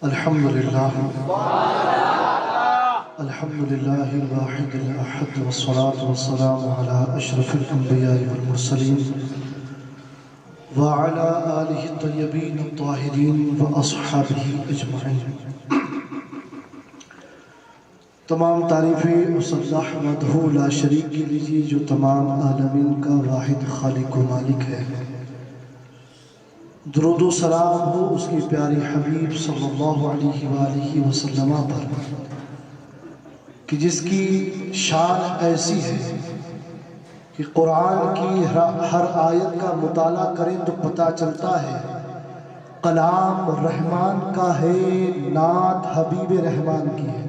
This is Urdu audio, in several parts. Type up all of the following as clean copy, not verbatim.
الحمدللہ الواحد الاحد والصلاة والسلام على اشرف الانبیاء والمرسلین وعلى آلہ الطیبین الطاہرین واصحابہ اجمعین۔ تمام تعریفیں اس اللہ وحدہ لا شریک کے لیے جو تمام عالمین کا واحد خالق و مالک ہے۔ درود و سلام ہو اس کی پیاری حبیب صلی اللہ علیہ وآلہ وسلم پر کہ جس کی شان ایسی ہے کہ قرآن کی ہر آیت کا مطالعہ کریں تو پتہ چلتا ہے کلام رحمان کا ہے، نعت حبیب رحمان کی ہے۔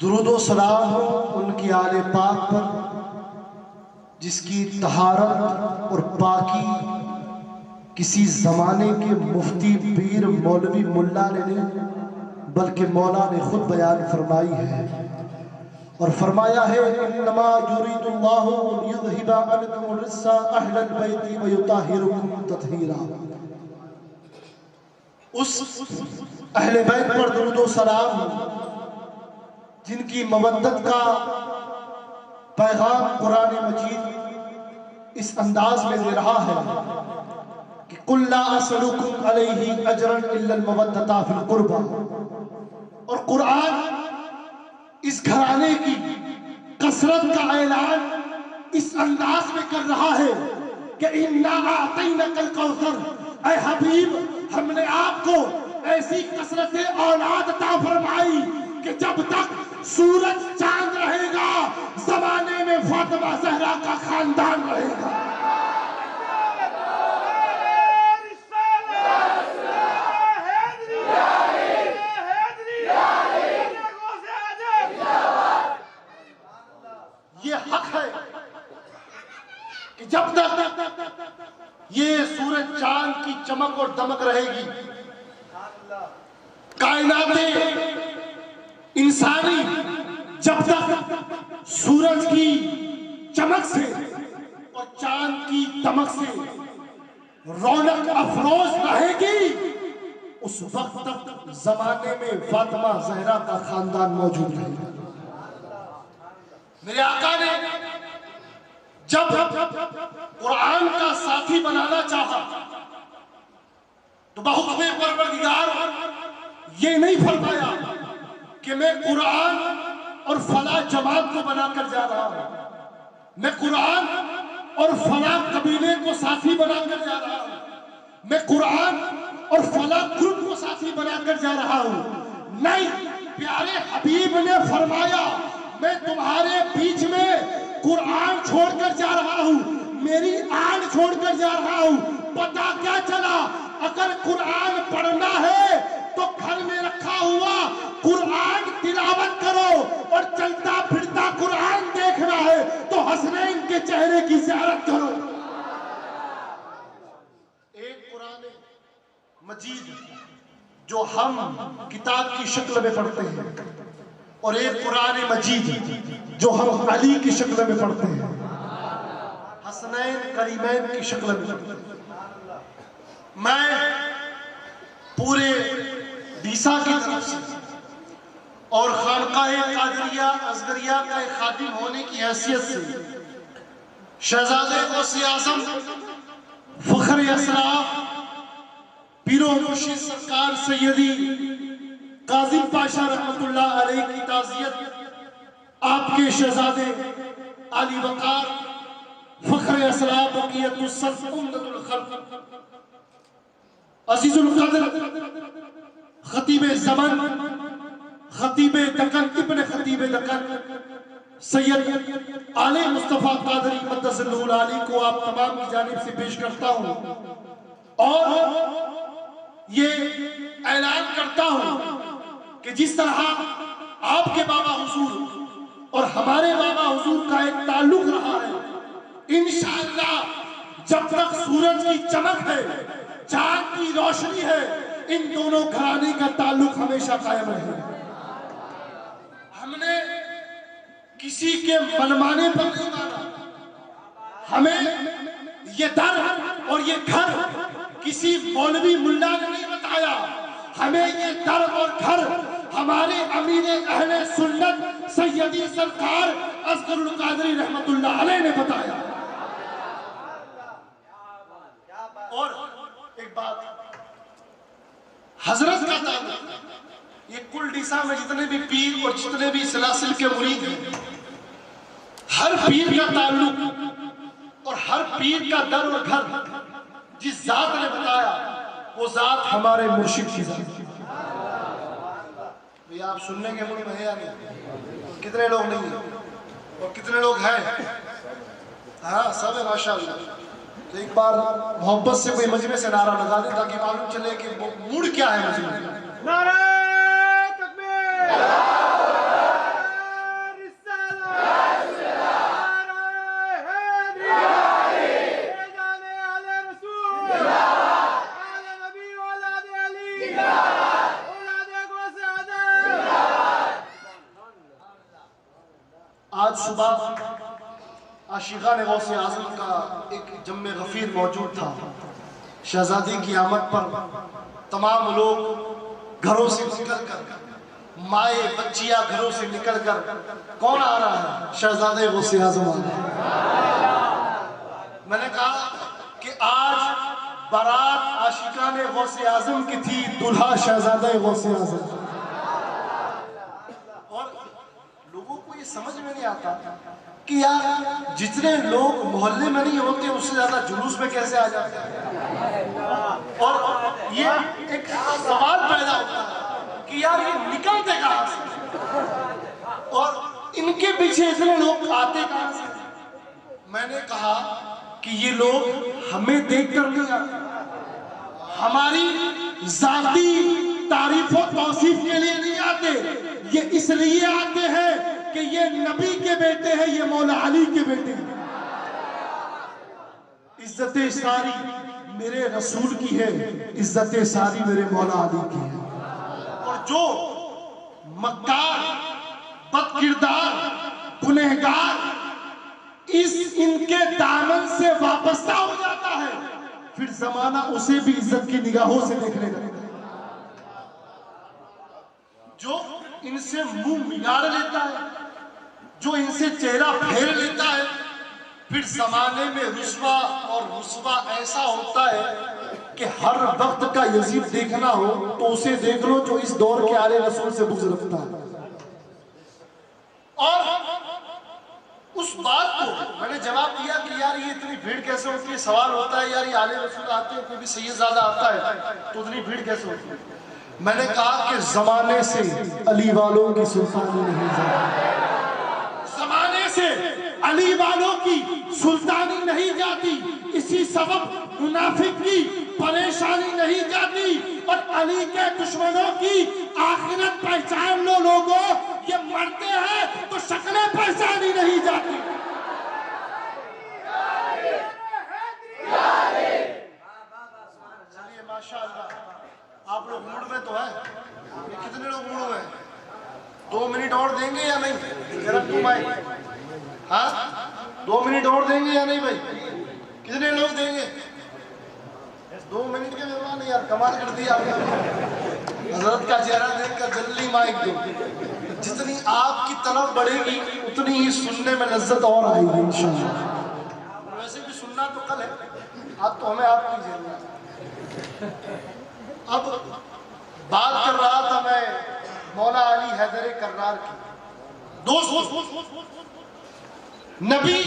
درود و سلام ہو ان کی آل پاک پر جس کی طہارت اور پاکی کسی زمانے کے مفتی پیر مولوی ملا نے نہیں بلکہ مولا نے خود بیان فرمائی ہے، اور فرمایا ہے انما یرید اللہ لیذھب عنکم الرجس اہل البیت ویطہرکم تطہیرا۔ اس اہل بیت پر درود و سلام جن کی مودت کا پیغام قرآن مجید اس انداز میں دے رہا ہے کہ قُلْ لَا أَسْأَلُكُمْ عَلَيْهِ أَجْرًا إِلَّا الْمَوَدَّةَ فِي الْقُرْبَى۔ اور قرآن اس گھرانے کی کثرت کا اعلان اس انداز میں کر رہا ہے کہ اِنَّا أَعْطَيْنَكَ الْكَوْثَرَ، اے حبیب ہم نے آپ کو ایسی کثرت اولاد عطا فرمائی کہ جب تک سورج چاند رہے گا زمانے میں فاطمہ زہرا کا خاندان رہے گا۔ یہ حق ہے کہ جب تک یہ سورج چاند کی چمک اور دمک رہے گی، کائنات انسانی جب تک سورج کی چمک سے اور چاند کی دمک سے رونق افروز رہے گی، اس وقت تک زمانے میں فاطمہ زہرا کا خاندان موجود رہے گا۔ میرے آقا نے جب قرآن کا ساتھی بنانا چاہا تو بحکم پروردگار یہ نہیں فرمایا کہ میں قرآن اور فلاں جماعت کو بنا کر جا رہا ہوں، میں قرآن اور فلاں قبیلے کو ساتھی بنا کر جا رہا ہوں، میں قرآن اور فلاں گروپ کو ساتھی بنا کر جا رہا ہوں۔ نہیں، پیارے حبیب نے فرمایا میں تمہارے بیچ میں قرآن چھوڑ کر جا رہا ہوں، میری آن چھوڑ کر جا رہا ہوں۔ پتہ کیا چلا؟ اگر قرآن پڑھنا ہے تو گھر میں رکھا ہوا قرآن تلاوت کرو، اور چلتا پھرتا قرآن دیکھنا ہے تو حسنین کے چہرے کی زیارت کرو۔ ایک قرآن مجید جو ہم کتاب کی شکل میں پڑھتے ہیں، اور ایک قرآن مجید جو ہم علی کی شکل میں پڑھتے ہیں، حسنین کریمین کی شکل میں پڑھتے ہیں۔ میں پورے ڈیسا کی طرف سے اور خانقاہ قادریہ اصغریہ کا ایک خادم ہونے کی حیثیت سے شہزادے غوث اعظم فخر اسراف پیر و مرشد سرکار سیدی قاظم پاشا رحمت اللہ علیہ کی تعزیت، آپ کے شہزادے علی وقار فخر اسراف بقیت السلف امدت الخلق عزیز القدر خطیب زمن، خطیب دکن، ابن خطیب دکن سید آل مصطفیٰ قادری مقدس اللہ العالی کو آپ تمام کی جانب سے پیش کرتا ہوں، اور یہ اعلان کرتا ہوں کہ جس طرح آپ کے بابا حضور اور ہمارے بابا حضور کا ایک تعلق رہا ہے، انشاءاللہ جب تک سورج کی چمک ہے، چاند کی روشنی ہے، ان دونوں گھرانے کا تعلق ہمیشہ قائم رہے گا۔ ہم نے کسی کے منمانے پر نہیں مانا، ہمیں یہ در اور یہ گھر کسی مولوی ملا نے نہیں بتایا۔ بتایا ہمیں یہ در اور گھر ہمارے امیر اہل سنت سیدی سرکار اصغر القادری رحمت اللہ علیہ نے بتایا. اور ایک بات حضرت کا تعلق یہ کل ڈیسا میں جتنے بھی پیر اور جتنے بھی سلاسل کے مرید ہیں ہر پیر کا تعلق اور ہر پیر کا در اور گھر جس ذات نے بتایا وہ ذات ہمارے مرشد کی ذات. آپ سننے کے مجھے میں یا نہیں؟ کتنے لوگ نہیں ہیں اور کتنے لوگ ہیں؟ ہاں سب ہے ماشاءاللہ. تو ایک بار محبت سے کوئی مجمع سے نعرہ لگا دیں تاکہ معلوم چلے کہ موڈ کیا ہے مجمع میں. نعرہ تکبیر، آج صبح عاشقان غوث اعظم کا ایک جمع غفیر موجود تھا. شہزادی کی آمد پر تمام لوگ گھروں سے نکل کر مائیں بچیاں گھروں سے نکل کر کون آ رہا ہے؟ شہزادے غوث اعظم آ رہا ہے. میں نے کہا کہ آج بارات عاشقان غوث اعظم کی تھی، دلہا شہزادہ غوث اعظم. لوگوں کو یہ سمجھ میں نہیں آتا کہ یار جتنے لوگ محلے میں نہیں ہوتے اس سے زیادہ جلوس میں کیسے آ جاتے ہیں. اور یہ ایک سوال پیدا ہوتا ہے کہ یار یہ نکلتے کہاں سے اور ان کے پیچھے اتنے لوگ آتے کہاں سے. میں نے کہا کہ یہ لوگ ہمیں دیکھ کر نہیں آتے، ہماری ذاتی تعریف و توصیف کے لیے نہیں آتے، یہ اس لیے آتے ہیں کہ یہ نبی کے بیٹے ہیں، یہ مولا علی کے بیٹے ہیں. عزت ساری میرے رسول کی ہے، عزت ساری میرے مولا علی کی ہے. اور جو مکار بد کردار گنہگار ان کے دامن سے وابستہ ہو جاتا ہے پھر زمانہ اسے بھی عزت کی نگاہوں سے دیکھنے لگتا ہے. جو ان سے منہ مگاڑ لیتا ہے، جو ان سے چہرہ پھیر لیتا ہے، پھر زمانے میں رسوا اور رسوا ایسا ہوتا ہے کہ ہر وقت کا یزید دیکھنا ہو تو اسے دیکھ لو جو اس دور کے آل رسول سے بغض رکھتا ہے. اور اس بات کو میں نے جواب دیا کہ یار یہ اتنی بھیڑ کیسے ہوتی ہے. سوال ہوتا ہے یار یہ آل رسول آتے ہیں، کوئی بھی سید زادہ آتا ہے تو اتنی بھیڑ کیسے ہوتی ہے. میں نے کہا کہ زمانے سے علی والوں کی سلطانی نہیں جاتی، زمانے سے علی والوں کی سلطانی نہیں جاتی. اسی سبب منافق کی پریشانی نہیں جاتی. اور علی کے دشمنوں کی آخرت پہچان لو لوگوں، یہ مرتے ہیں تو شکلیں پہچانی نہیں جاتی. چلیے ماشاءاللہ آپ لوگ موڈ میں تو ہیں. کتنے لوگ موڈ میں ہیں؟ 2 منٹ اور دیں گے یا نہیں؟ ذرا تم آئے. ہاں 2 منٹ اور دیں گے یا نہیں بھائی؟ کتنے لوگ دیں گے؟ 2 منٹ کے مہمان یار کمال کر دیا آپ نے. حضرت کا چہرہ دیکھ کر جلدی مائک دو. جتنی آپ کی طرف بڑھے گی اتنی ہی سننے میں لذت اور آئے گی انشاءاللہ. ویسے بھی سننا تو کل ہے، اب تو ہمیں آپ کی ضرورت. اب بات کر رہا تھا میں مولا علی حیدر کرار کی. دوست نبی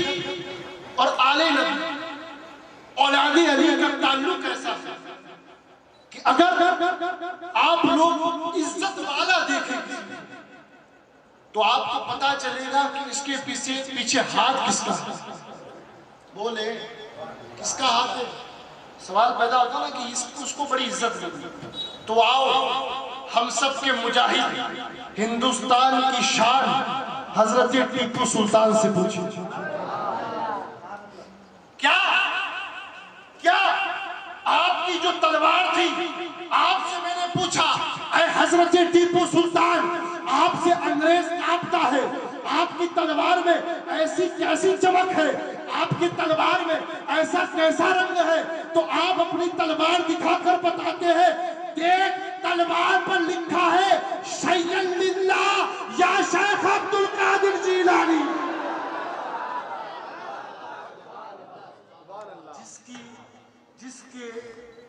اور آل نبی اولاد علی کا تعلق ایسا ہے کہ اگر آپ لوگ عزت والا دیکھیں گے تو آپ کو پتا چلے گا کہ اس کے پیچھے ہاتھ کس کا ہے. بولے کس کا ہاتھ ہے؟ سوال پیدا ہوتا نا کہ اس کو بڑی عزت ملی. تو آؤ ہم سب کے مجاہد ہندوستان کی شان حضرت ٹیپو سلطان سے پوچھیں کیا آپ کی جو تلوار تھی، آپ سے میں نے پوچھا اے حضرت ٹیپو سلطان آپ سے انگریز کانپتا ہے، آپ کی تلوار میں ایسی کیسی چمک ہے، آپ کی تلوار میں ایسا کیسا رنگ ہے؟ تو آپ اپنی تلوار دکھا کر بتاتے ہیں دیکھ تلوار پر لکھا ہے شیئن للہ یا شیخ عبد القادر جیلانی. جس کے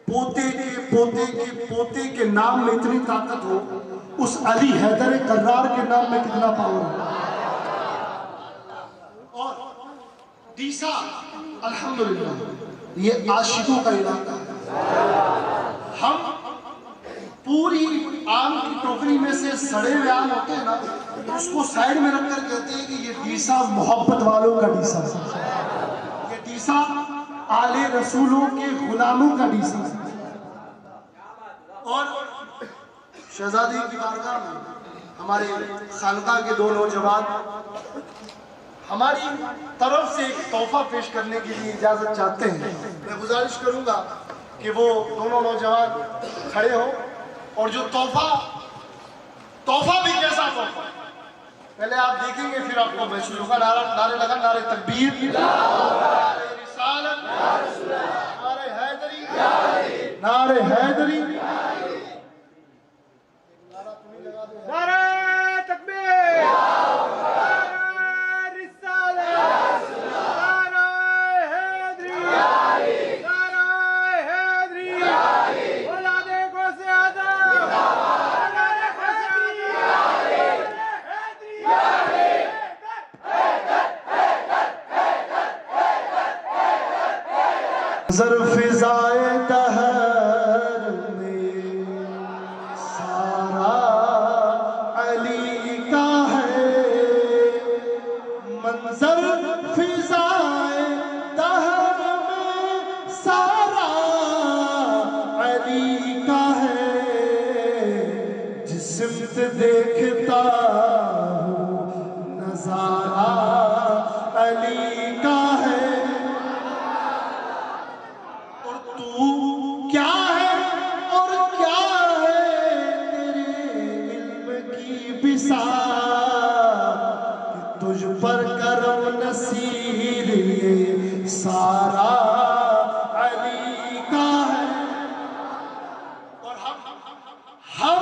پوتے کے پوتے کے پوتے کے نام میں اتنی طاقت ہو، اس علی حیدر کرار کے نام میں کتنا پاور ہو. اور ڈیسا الحمدللہ یہ عاشقوں کا علاقہ ہے. ہم پوری آم کی ٹوکری میں سے سڑے ہوئے آم ہوتے ہیں نا، اس کو سائڈ میں رکھ کر کہتے ہیں کہ یہ ڈیسا محبت والوں کا ڈیسا ہے، یہ ڈیسا آل رسولوں کے غلاموں کا ڈیسا ہے. اور شہزادی کی بارگاہ میں ہمارے خانقاہ کے دو نوجوان ہماری طرف سے ایک تحفہ پیش کرنے کے لیے اجازت چاہتے ہیں. میں گزارش کروں گا کہ وہ دونوں نوجوان کھڑے ہوں، اور جو تحفہ بھی کیسا تحفہ پہلے آپ دیکھیں گے، پھر آپ کو محسوس ہوگا. نعرے لگا، نعرے تکبیر، نعرے رسالت، نعرے حیدری، نعرے حیدری، نعرہ تکبیر، نعرہ رسالت، نعرہ حیدری، نعرہ حیدری، اولاد غوث اعظم، اولاد غوث نظر فضائے دہر میں سارا علی کا ہے. منظر فضائے دہر میں سارا علی کا ہے. جس سمت دیکھتا ہوں نظارہ علی کا ہے. تو کیا ہے اور کیا ہے تیرے علم کی بساط، کہ تجھ پر کرم نصیر یہ سارا علی کا ہے. اور ہم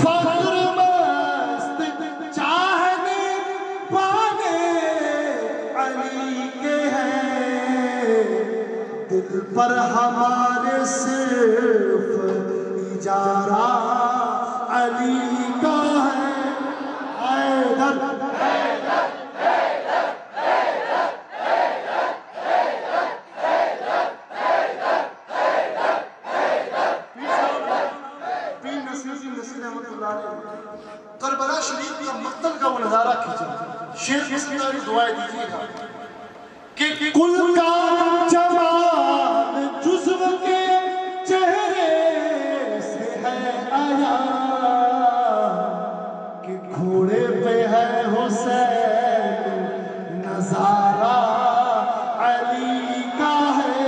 فخر مست چاہنے والے علی کے ہیں. دل پر ہمارے صرف اجارہ علی کا ہے. حیدر پیر نصیر احمد اللہ علیہ کربلا شریف کا مقتل کا وہ نظارہ کھینچا. شیخ کی دعائیں دیجیے گا کہ کل کا جمال جزو کے چہرے سے ہے آیا، کہ گھوڑے پہ ہے حسین نظارہ علی کا ہے.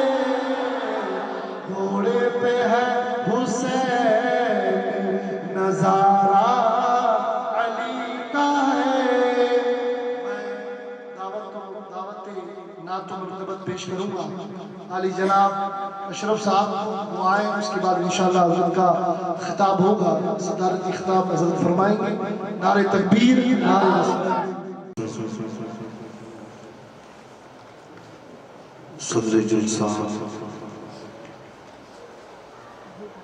گھوڑے پہ ہے حسین نظارہ علی کا ہے. دعوت نعت و مرتبت پیش کروں گا. علی جناب اشرف صاحب وہ آئیں، اس کے بعد انشاءاللہ حضرت کا خطاب ہوگا. صدارتی خطاب حضرت فرمائیں گے. نعرہ تکبیر، نعرہ رسالت. صدر جلسہ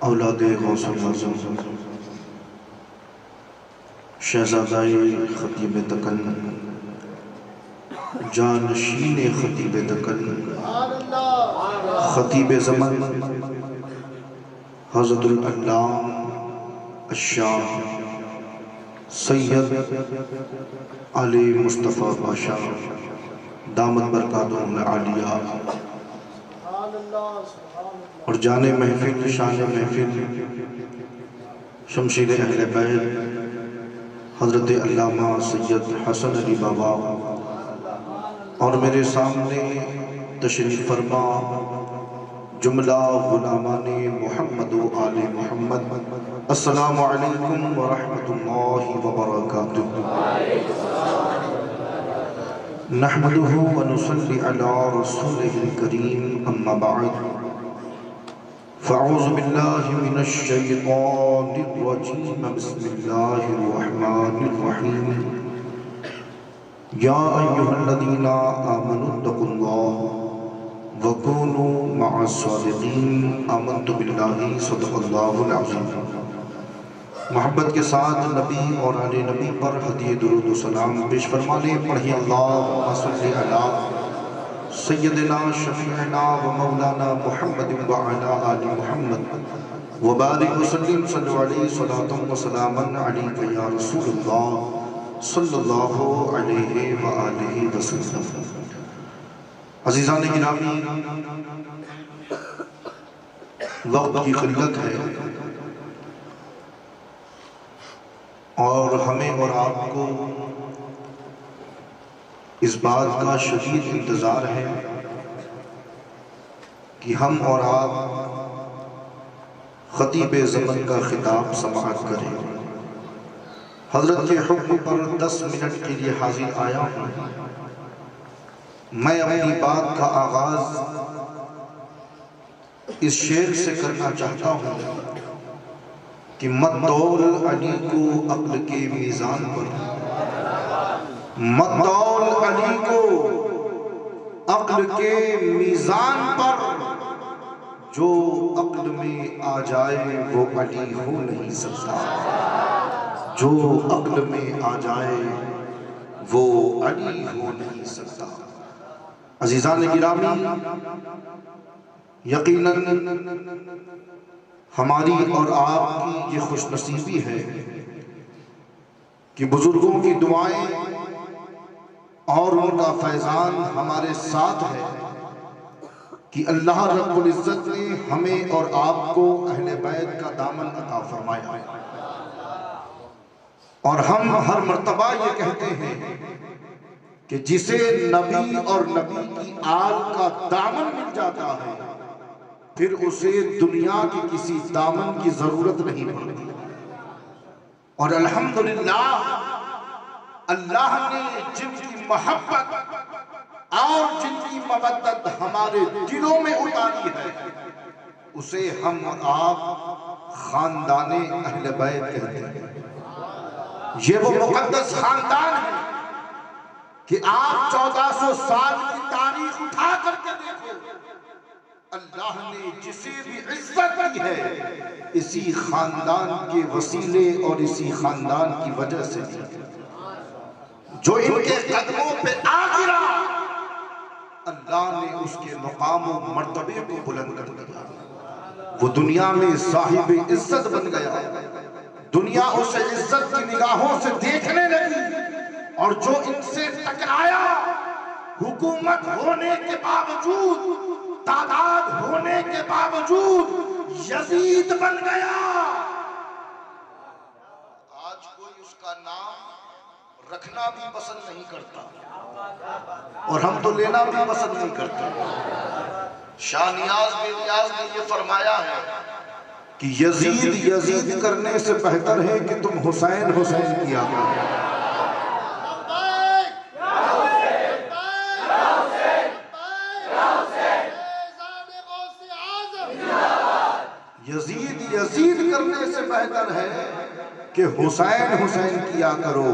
اولاد غوث اعظم شہزادۂ خطیب دکن، جانشین خطیب دکن، خطیب زمن حضرت العلامہ الشاہ سید علی مصطفیٰ باشا دامت برکاتہم العالیہ، اور جان محفل شان محفل شمشیر اہل بیت حضرت علامہ سید حسن علی بابا، اور میرے سامنے تشریف فرما جملہ غلامان محمد و آل محمد. السلام علیکم ورحمۃ اللہ وبرکاتہ. نحمده ونصلي على رسوله الكريم، اما بعد فاعوذ باللہ من الشیطان الرجیم بسم اللہ الرحمن الرحیم یا ایہا الذین آمنوا اتقوا اللہ وکونوا مع الصادقین آمنت باللہ صدق اللہ العظیم۔ محبت کے ساتھ نبی اور آل نبی پر ہدیہ درود و سلام پیش فرما لیں۔ پڑھیں اللہم صلی علی سیدنا شفیعنا و مولانا محمد وعلا آل محمد وبارک وسلم صلی علیہ صلاة و سلاما علیک یا رسول اللہ صلی اللہ علیہ وآلہ وسلم۔ عزیزان گرامی، وقت کی قلت ہے اور ہمیں اور آپ کو اس بات کا شدید انتظار ہے کہ ہم اور آپ خطیب زمن کا خطاب سماعت کریں۔ حضرت کے حکم پر 10 منٹ کے لیے حاضر آیا ہوں۔ میں اپنی بات کا آغاز اس شعر سے کرنا چاہتا ہوں کہ مت دول علی کو عقل کے میزان پر، مت دول علی کو عقل کے میزان پر، جو عقل میں آ جائے وہ علی ہو نہیں سکتا، جو عقل میں آ جائے وہ علی ہو نہیں سکتا۔ عزیزان گرامی، یقیناً ہماری اور آپ کی یہ خوش نصیبی ہے کہ بزرگوں کی دعائیں اور ان کا فیضان ہمارے ساتھ ہے کہ اللہ رب العزت نے ہمیں اور آپ کو اہل بیت کا دامن عطا فرمایا، اور ہم ہر مرتبہ یہ کہتے ہیں کہ جسے نبی اور نبی کی آل کا دامن مل جاتا ہے پھر اسے دنیا کی کسی دامن کی ضرورت نہیں پڑتی۔ اور الحمدللہ اللہ نے جن کی محبت اور جن کی مودت ہمارے دلوں میں اتاری ہے اسے ہم اور آپ خاندان اہل بیت کہتے ہیں۔ یہ وہ مقدس خاندان ہے کہ آپ 1400 سال کی تاریخ اٹھا کر کے دیکھو، اللہ نے جسے بھی عزت دی ہے اسی خاندان کے وسیلے اور اسی خاندان کی وجہ سے دی۔ جو ان کے قدموں پہ آ گرا اللہ نے اس کے مقام و مرتبے کو بلند کر دیا، وہ دنیا میں صاحب عزت بن گیا، دنیا اسے عزت کی نگاہوں سے دیکھنے لگی، اور جو ان سے ٹکرایا حکومت ہونے کے باوجود، تعداد ہونے کے باوجود یزید بن گیا۔ آج کوئی اس کا نام رکھنا بھی پسند نہیں کرتا اور ہم تو لینا بھی پسند نہیں کرتے۔ شاہ نیاز بن نیاز نے یہ فرمایا ہے کہ یزید کرنے سے بہتر ہے کہ تم حسین کیا کرو۔ یزید کرنے سے بہتر ہے کہ حسین کیا کرو۔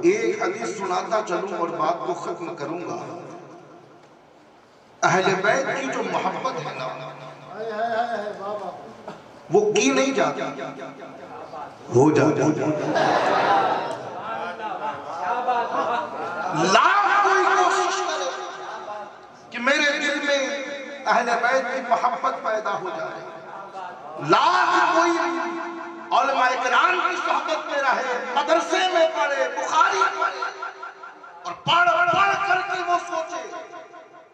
ایک حدیث سناتا چلوں اور بات کو ختم کروں گا۔ اہل بیت کی جو محبت ہے نا وہ کی نہیں جاتی، ہو جاتی۔ لاکھ کوئی کوشش کرے کہ میرے دل میں اہل بیت کی محبت پیدا ہو جائے، لاکھ کوئی علماء کرام کی صحبت میں رہے، مدرسے میں پڑھے، بخاری پڑھے، اور پڑھ کر کے وہ سوچے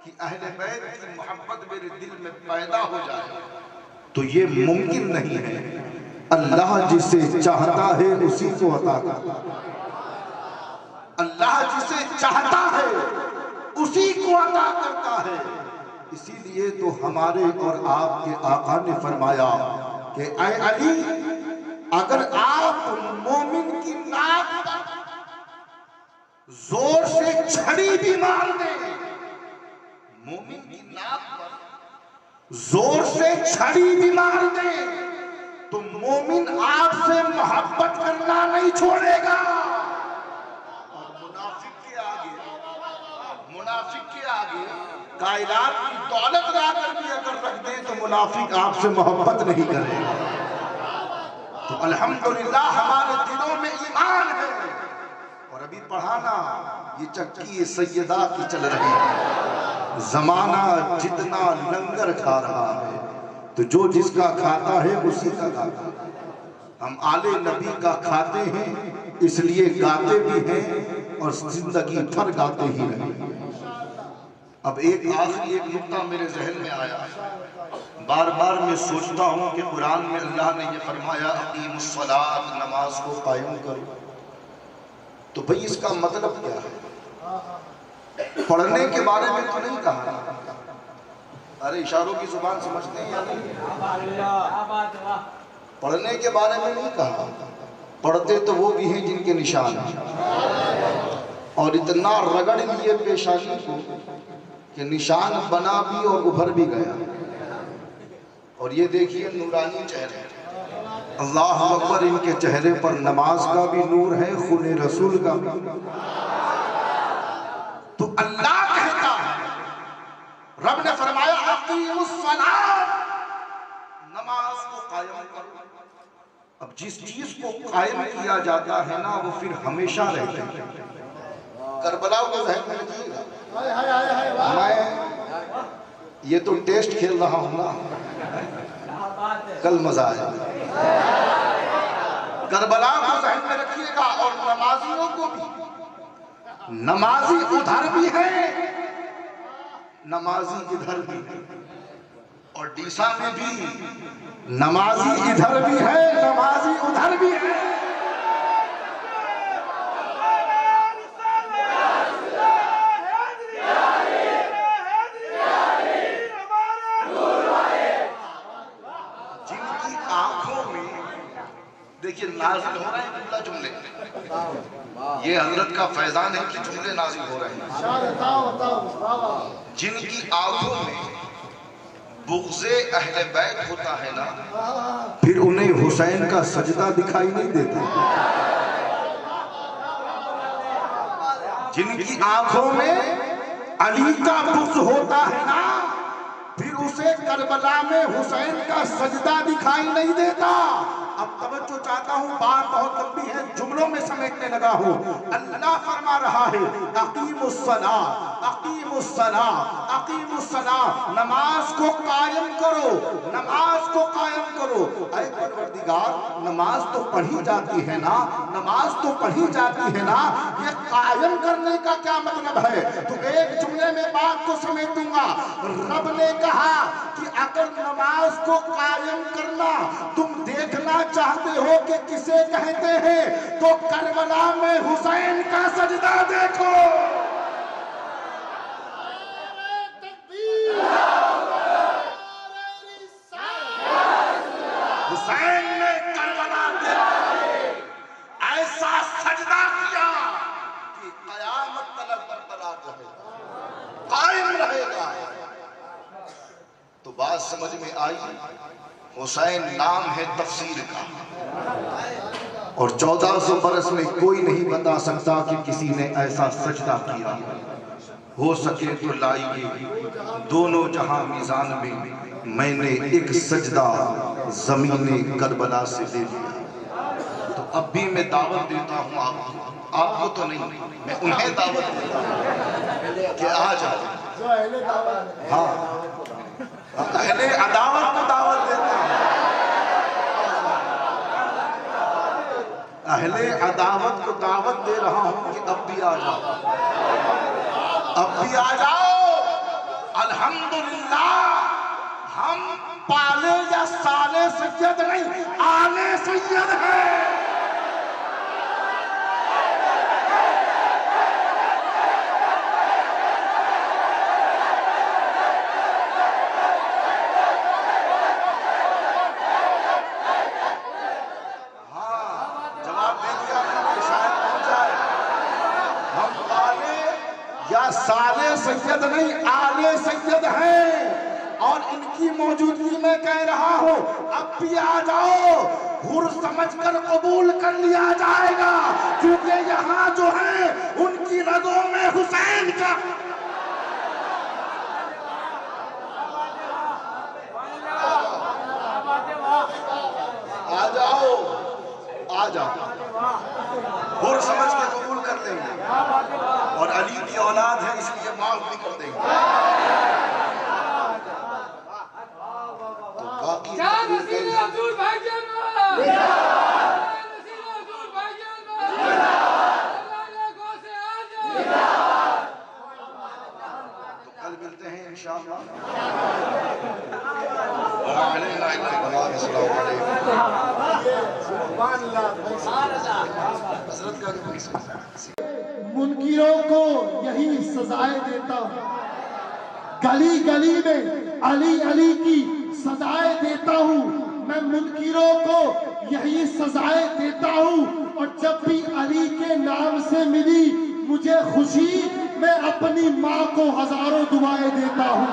کہ اہل بیت کی محبت میرے دل میں پیدا ہو جائے، تو یہ ممکن نہیں ہے۔ اللہ جسے چاہتا ہے اسی کو عطا کرتا ہے، اللہ جسے چاہتا ہے اسی کو عطا کرتا ہے۔ اسی لیے تو ہمارے اور آپ کے آقا نے فرمایا کہ اے علی، اگر آپ مومن کی ناک پر زور سے چھڑی بھی مار دیں، مومن کی ناک پر زور سے چھڑی بھی مار دے تو مومن آپ سے محبت کرنا نہیں چھوڑے گا. اور منافق کے آگے کائنات کی دولت لا کر بھی اگر رکھ دیں تو منافق آپ سے محبت نہیں کرے گا. تو الحمدللہ ہمارے دلوں میں ایمان ہے. اور ابھی پڑھانا یہ چکی سیدہ کی چل رہی ہے. زمانہ جتنا لنگر کھا رہا ہے تو جو جس کا کھاتا ہے اسی کا کھاتا ہے. ہم آل نبی کا کھاتے ہیں اس لیے گاتے بھی ہیں اور زندگی بھر گاتے ہی رہیں. اب ایک آخری نقطہ میرے ذہن میں آیا. بار بار میں سوچتا ہوں کہ قرآن میں اللہ نے یہ فرمایا اقیم الصلاۃ، نماز کو قائم کرو. تو بھئی اس کا مطلب کیا ہے؟ پڑھنے کے بارے میں تو نہیں کہا. ارے اشاروں کی زبان سمجھتے ہیں یا نہیں؟ پڑھنے کے بارے میں نہیں کہا. پڑھتے تو وہ بھی ہیں جن کے نشان ہیں. اور اتنا رگڑ لیے پیشانی کو کہ نشان بنا بھی اور ابھر بھی گیا. اور یہ دیکھیے نورانی چہرے. اللہ اکبر. ان کے چہرے پر نماز کا بھی نور ہے، خون رسول کا بھی. تو اللہ کہتا ہے، رب نے فرمایا اقیم الصلاۃ، نماز کو قائم کرو. اب جس چیز کو قائم کیا جاتا ہے نا وہ پھر ہمیشہ رہتا ہے. کربلا کو ذہن میں رکھیے گا. میں یہ تو ٹیسٹ کھیل رہا ہوں نا، کل مزہ آئے. کربلا کو ذہن میں رکھیے گا. اور نمازیوں کو بھی. نمازی ادھر بھی ہے، نمازی ادھر بھی ہے. اور ڈیسا میں بھی نمازی ادھر بھی ہے، نمازی ادھر بھی ہے. جن کی آنکھوں میں دیکھیے نازل ہو رہے ہیں جملہ جملے. یہ حضرت کا فیضان ہے کہ جملے نازل ہو رہے ہیں. جن کی آنکھوں میں بغض اہل بیت ہوتا ہے نا پھر انہیں حسین کا سجدہ دکھائی نہیں دیتا. جن کی آنکھوں میں علی کا بغض ہوتا ہے نا پھر اسے کربلا میں حسین کا سجدہ دکھائی نہیں دیتا. اب توجہ چاہتا ہوں، بات بہت لمبی ہے، جملوں میں سمیٹنے لگا ہوں. اللہ فرما رہا ہے اقیم الصلاۃ، اقیم الصلاۃ، اقیم الصلاۃ، نماز کو قائم کرو، نماز کو قائم کرو. اے پروردگار نماز تو پڑھی جاتی ہے نا، نماز تو پڑھی جاتی ہے نا، یہ قائم کرنے کا کیا مطلب ہے؟ تو ایک جملے میں بات کو سمیٹوں گا. رب نے کہا کہ اگر نماز کو قائم کرنا تم دیکھنا چاہتے ہو کہ کسے کہتے ہیں تو کربلا میں حسین کا سجدہ دیکھو. حسین نے کربلا دیکھا، ایسا سجدہ کیا کہ قیامت تلک برقرار رہے گا، قائم رہے گا. تو بات سمجھ میں آئی. حسین نام ہے تفسیر کا، اور 1400 برس میں کوئی نہیں بتا سکتا کہ کسی نے ایسا سجدہ کیا. ہو سکے تو لائیے دونوں جہاں میزان میں، میں نے ایک سجدہ زمین کربلا سے دے دیا. تو اب بھی میں دعوت دیتا ہوں آپ کو تو نہیں، میں انہیں دعوت دیتا ہوں کہ آ جائے. ہاں اہل عداوت کو دعوت دیتا ہوں، اہل عداوت کو دعوت دے رہا ہوں کہ اب بھی آ جاؤ، اب بھی آ جاؤ. الحمدللہ ہم پالے یا سالے سید نہیں، آلے سید ہیں. سالے سید نہیں، آلے سید ہیں. اور ان کی موجودگی میں کہہ رہا ہوں اب بھی آ جاؤ، حر سمجھ کر قبول کر لیا جائے گا، کیونکہ یہاں جو ہے ان کی رگوں میں حسین کا آ جاؤ، آ جاؤ، حر سمجھ کے قبول کر لیں گے، اور علی کی اولاد ہے اس لیے معاف بھی کر دیں گے۔ تو باقی تو کل ملتے ہیں انشاءاللہ۔ السلام علیکم۔ حضرت کا منکروں کو یہی سزائیں دیتا ہوں، گلی گلی میں علی علی کی سزائیں دیتا ہوں، میں منکروں کو یہی سزائیں دیتا ہوں، اور جب بھی علی کے نام سے ملی مجھے خوشی، میں اپنی ماں کو ہزاروں دعائیں دیتا ہوں۔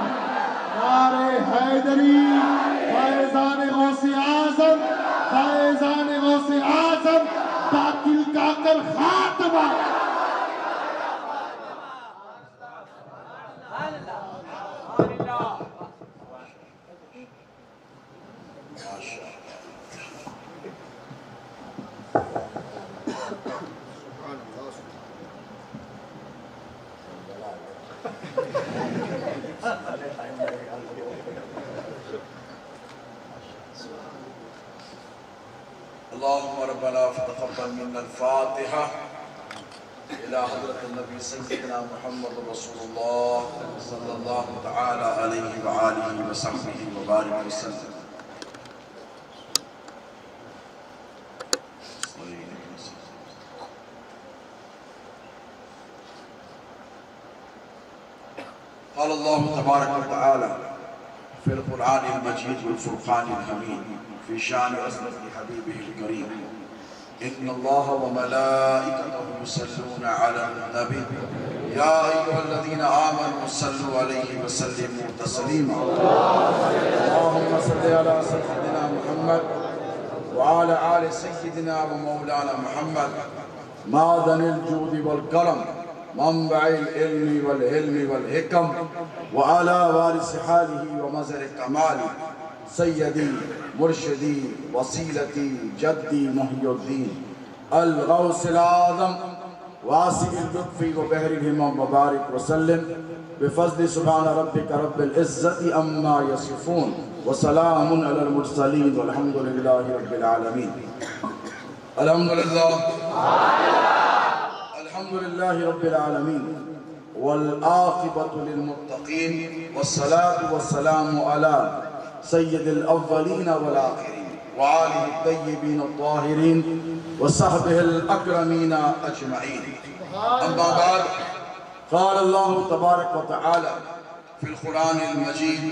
نعرہ حیدری، فیضان غوث اعظم، فیضان غوث اعظم، باطل کا کر خاتمہ۔ اللهم ربنا فتقبل منا الفاتحة إلى حضرة النبي سيدنا محمد رسول الله صلى الله تعالى عليه وآله وصحبه وبارك وسلم۔ قال الله تبارك وتعالى في القرآن المجيد والفرقان الحميد في شان عظمة حبيبه الكريم إن الله وملائكته يصلون على النبي يا أيها الذين آمنوا صلوا عليه وسلموا تسليما اللهم صل على سيدنا محمد وعلى آل سيدنا ومولانا محمد معدن الجود والكرم منبع العلم والعلم والحكم وعلى وارث حاله ومزر كماله سيدي مرشدي وسيلتي جدي محي الدين الغوث الأعظم واسع اللطف وبحر الهمم وبارك وسلم بفضل سبحان ربك رب العزة عما يصفون وسلام على المرسلين والحمد لله رب العالمين۔ الحمد لله الحمد لله رب العالمين والعاقبة للمتقين والصلاة والسلام على سيد الأولين والآخرين وآله الطيبين الطاهرين وصحبه الأكرمين أجمعين، أما بعد، قال الله تبارك وتعالى في القرآن المجيد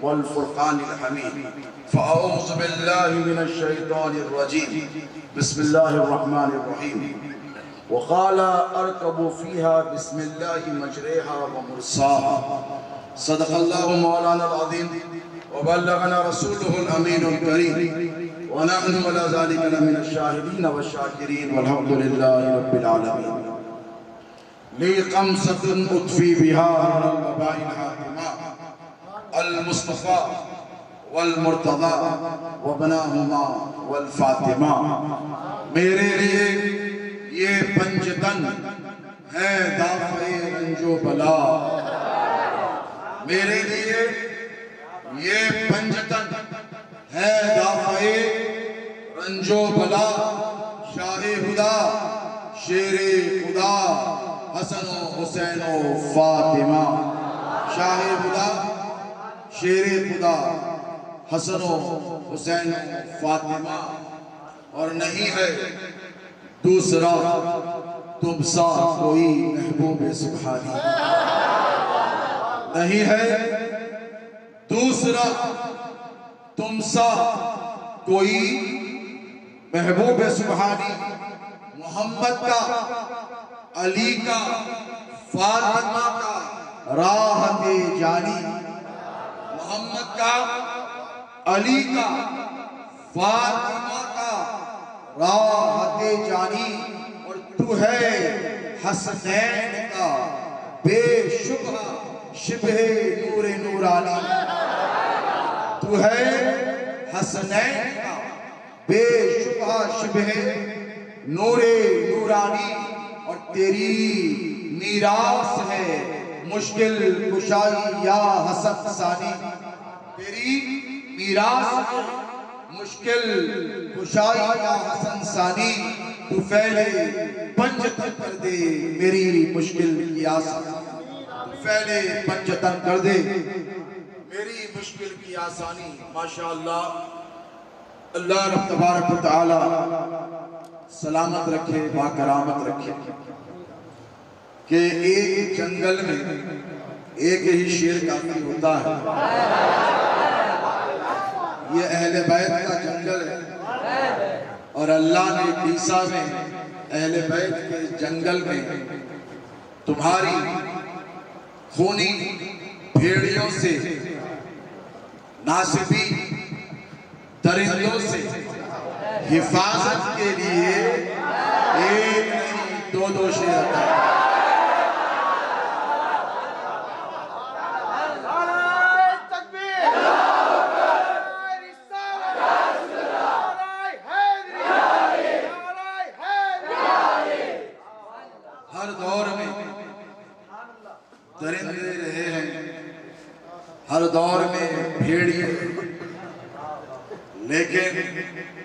والفرقان الحميد فأعوذ بالله من الشيطان الرجيم بسم الله الرحمن الرحيم وقال اركبوا فيها بسم الله مجريها ومرساها صدق الله مولانا العظيم وبلغنا رسوله الأمين الكريم ونحن على ذلك لمن الشاهدين والشاكرين والحمد لله رب العالمين۔ لي خمسة أطفي بها من الوباء الحاكمات المصطفى والمرتضى وابناهما والفاطمہ، میرے لیے یہ پنجتن ہے دافع رنج و بلا، میرے لیے یہ پنجتن ہے دافع رنج و بلا، شاہ خدا شیر خدا حسن و حسین و فاطمہ، شاہ خدا شیر خدا حسن و حسین و فاطمہ، اور نہیں ہے دوسرا تم سا کوئی محبوب سبحانی، نہیں ہے دوسرا تم سا کوئی محبوب سبحانی، محمد کا، علی کا، فاطمہ کا راحت جانی، محمد کا، علی کا، فاطمہ کا راحت جانی، اور تو ہے حسنین کا بے شبہ شبہ نور نورانی، تو ہے حسنین کا بے شبہ شبہ نور نورانی، اور تیری میراث ہے مشکل کشائی یا حسن ثانی، تیری میراث ہے مشکل کشائی یا حسن ثانی، تو پھیلے پنجتن کر دے میری مشکل کی آسانی، پھیلے پنجتن کر دے میری مشکل کی آسانی۔ ماشاءاللہ، اللہ رب تبارک و تعالی سلامت رکھے، باکرامت رکھے، کہ ایک جنگل میں ایک ہی شیر کافی ہوتا ہے۔ یہ اہل بیت کا جنگل ہے، اور اللہ نے عیسیٰ میں اہل بیت کے جنگل میں تمہاری خونی بھیڑیوں سے، ناصبی درندوں سے حفاظت کے لیے ایک نہیں دو شیر عطا ہے۔ ہر دور میں درندے رہے ہیں، ہر دور میں بھیڑیے، لیکن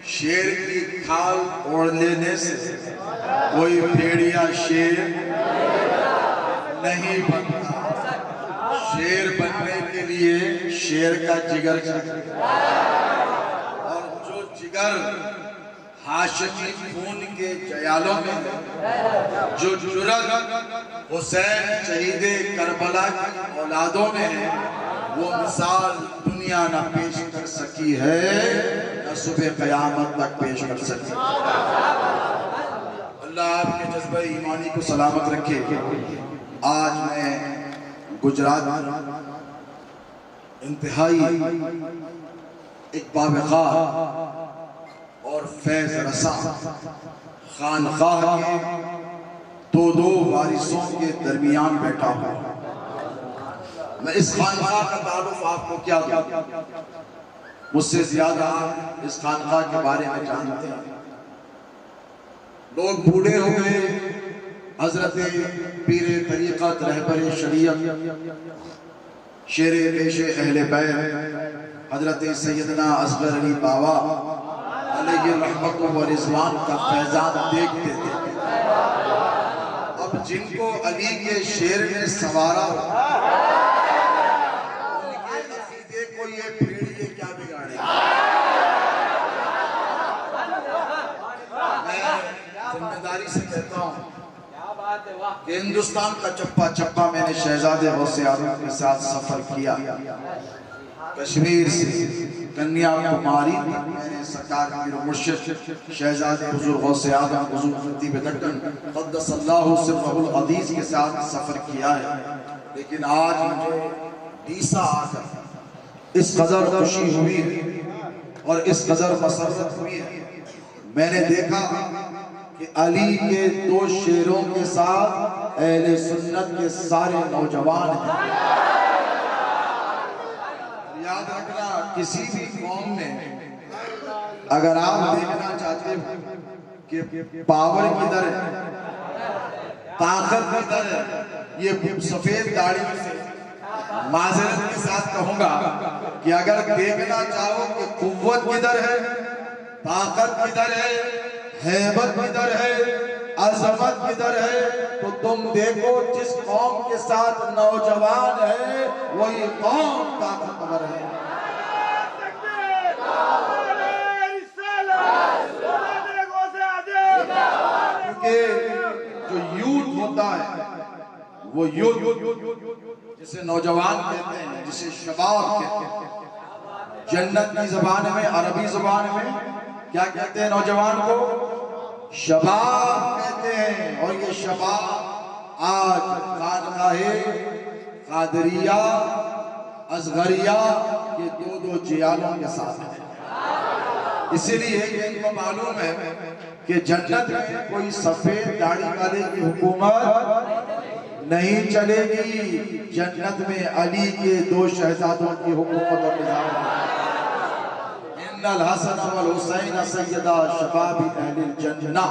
شیر کی کھال اوڑھ لینے سے کوئی بھیڑیا شیر نہیں بنتا۔ شیر بننے کے لیے شیر کا جگر چاہیے، اور جو جگر ہاشمی خون کے جیالوں میں، جو جرأت حسین شہید کربلا کی اولادوں میں ہے، وہ مثال دنیا نہ پیش کر سکی ہے، نہ صبح قیامت تک پیش کر سکی۔ اللہ آپ کے جذبہ ایمانی کو سلامت رکھے۔ آج میں گجرات انتہائی ایک باوقار اور فیض رساں خانقاہ کے دو وارثوں کے درمیان بیٹھا ہوں۔ میں اس خانقاہ کا تعارف آپ کو کیا دوں، مجھ سے زیادہ اس خانقاہ کے بارے میں جانتے ہیں۔ لوگ بوڑھے ہو گئے، حضرت پیر طریقت رہبر شریعت شیر پیش اہل بیت حضرت سیدنا اصغر علی بابا علیہ رحمت و رضوان کا فیضان دیکھتے تھے۔ اب جن کو علی کے شیر نے سوارا، ان کے عقیدے کو یہ بھیڑیے کیا بگاڑے گا؟ میں ذمہ داری سے کہتا ہوں کہ ہندوستان کا چپا چپا میں نے شہزادے غوث اعظم کے ساتھ سفر کیا۔ کشمیر سے کنیا کماری میں نے سرکار پیر و مرشد شہزادے حضور غوث اعظم حضور خطیب دکن قدس اللہ سرہ العزیز کے ساتھ سفر کیا ہے، لیکن آج مجھے ڈیسا آ کر اس قدر خوشی ہوئی ہے اور اس قدر مسرت ہوئی ہے۔ میں نے دیکھا کہ علی کے دو شیروں کے ساتھ اہل سنت کے سارے نوجوان ہیں۔ یاد رکھنا، کسی بھی قوم میں اگر آپ دیکھنا چاہتے ہو کہ پاور کدھر ہے، طاقت کدھر ہے، یہ سفید داڑھی سے معذرت کے ساتھ کہوں گا کہ اگر دیکھنا چاہو کہ قوت کدھر ہے، طاقت کدھر ہے، ہیبت کدھر ہے، عظمت کدھر ہے، تو تم دیکھو جس قوم کے ساتھ نوجوان ہے وہی قوم طاقتور ہے۔ کیونکہ جو یوتھ ہوتا ہے، وہ یوتھ جسے نوجوان کہتے ہیں، جسے شباب کہتے ہیں، جنت کی زبان میں، عربی زبان میں کیا کہتے ہیں نوجوان کو؟ شباب کہتے ہیں۔ اور یہ شباب آج خانقاہ قادریہ اصغریہ یہ دو جیالوں کے ساتھ ہیں. اسی لیے کہ ان کو معلوم ہے کہ جنت میں کوئی سفید داڑھی والے کی حکومت نہیں چلے گی. جنت میں علی کے 2 شہزادوں کی حکومت اور نظام ہے. ان الحسن والحسین سیدا شباب اہل الجنہ.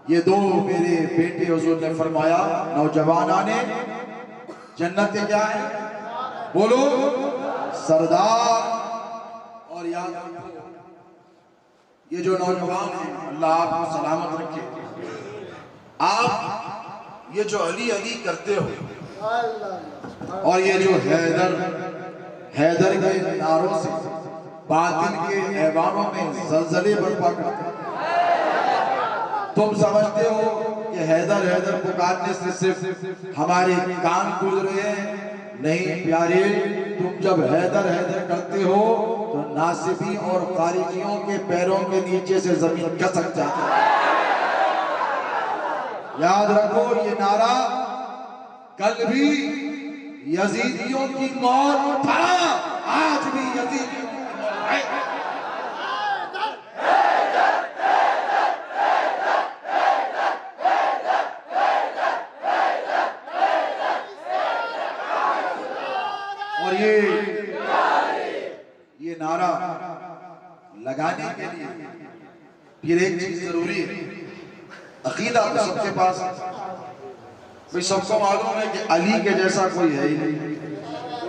یہ 2 میرے بیٹے حضور نے فرمایا نوجوانانے جنت کے کیا ہے؟ بولو سردار. اور یاد رکھو یہ جو نوجوان ہیں اللہ آپ کو سلامت رکھے. آپ یہ جو علی علی کرتے ہو اور یہ جو حیدر کے نعروں سے باطل کے ایوانوں میں زلزلے برپا کرتے ہو. تم سمجھتے ہو کہ حیدر پکارنے سے صرف ہمارے کان گونج رہے ہیں؟ نہیں پیارے، تم جب حیدر کرتے ہو تو ناصبی اور خارجیوں کے پیروں کے نیچے سے زمین کھسک جاتی ہے. یاد رکھو یہ نعرہ کل بھی یزیدیوں کی موت تھا، آج بھی یزیدیوں کی موت ہے. اور یہ نعرہ لگانے کے لیے پھر ایک چیز ضروری ہے. عقیدہ تو سب کے پاس ہے، سب کو معلوم ہے کہ علی کے جیسا کوئی ہے ہی نہیں،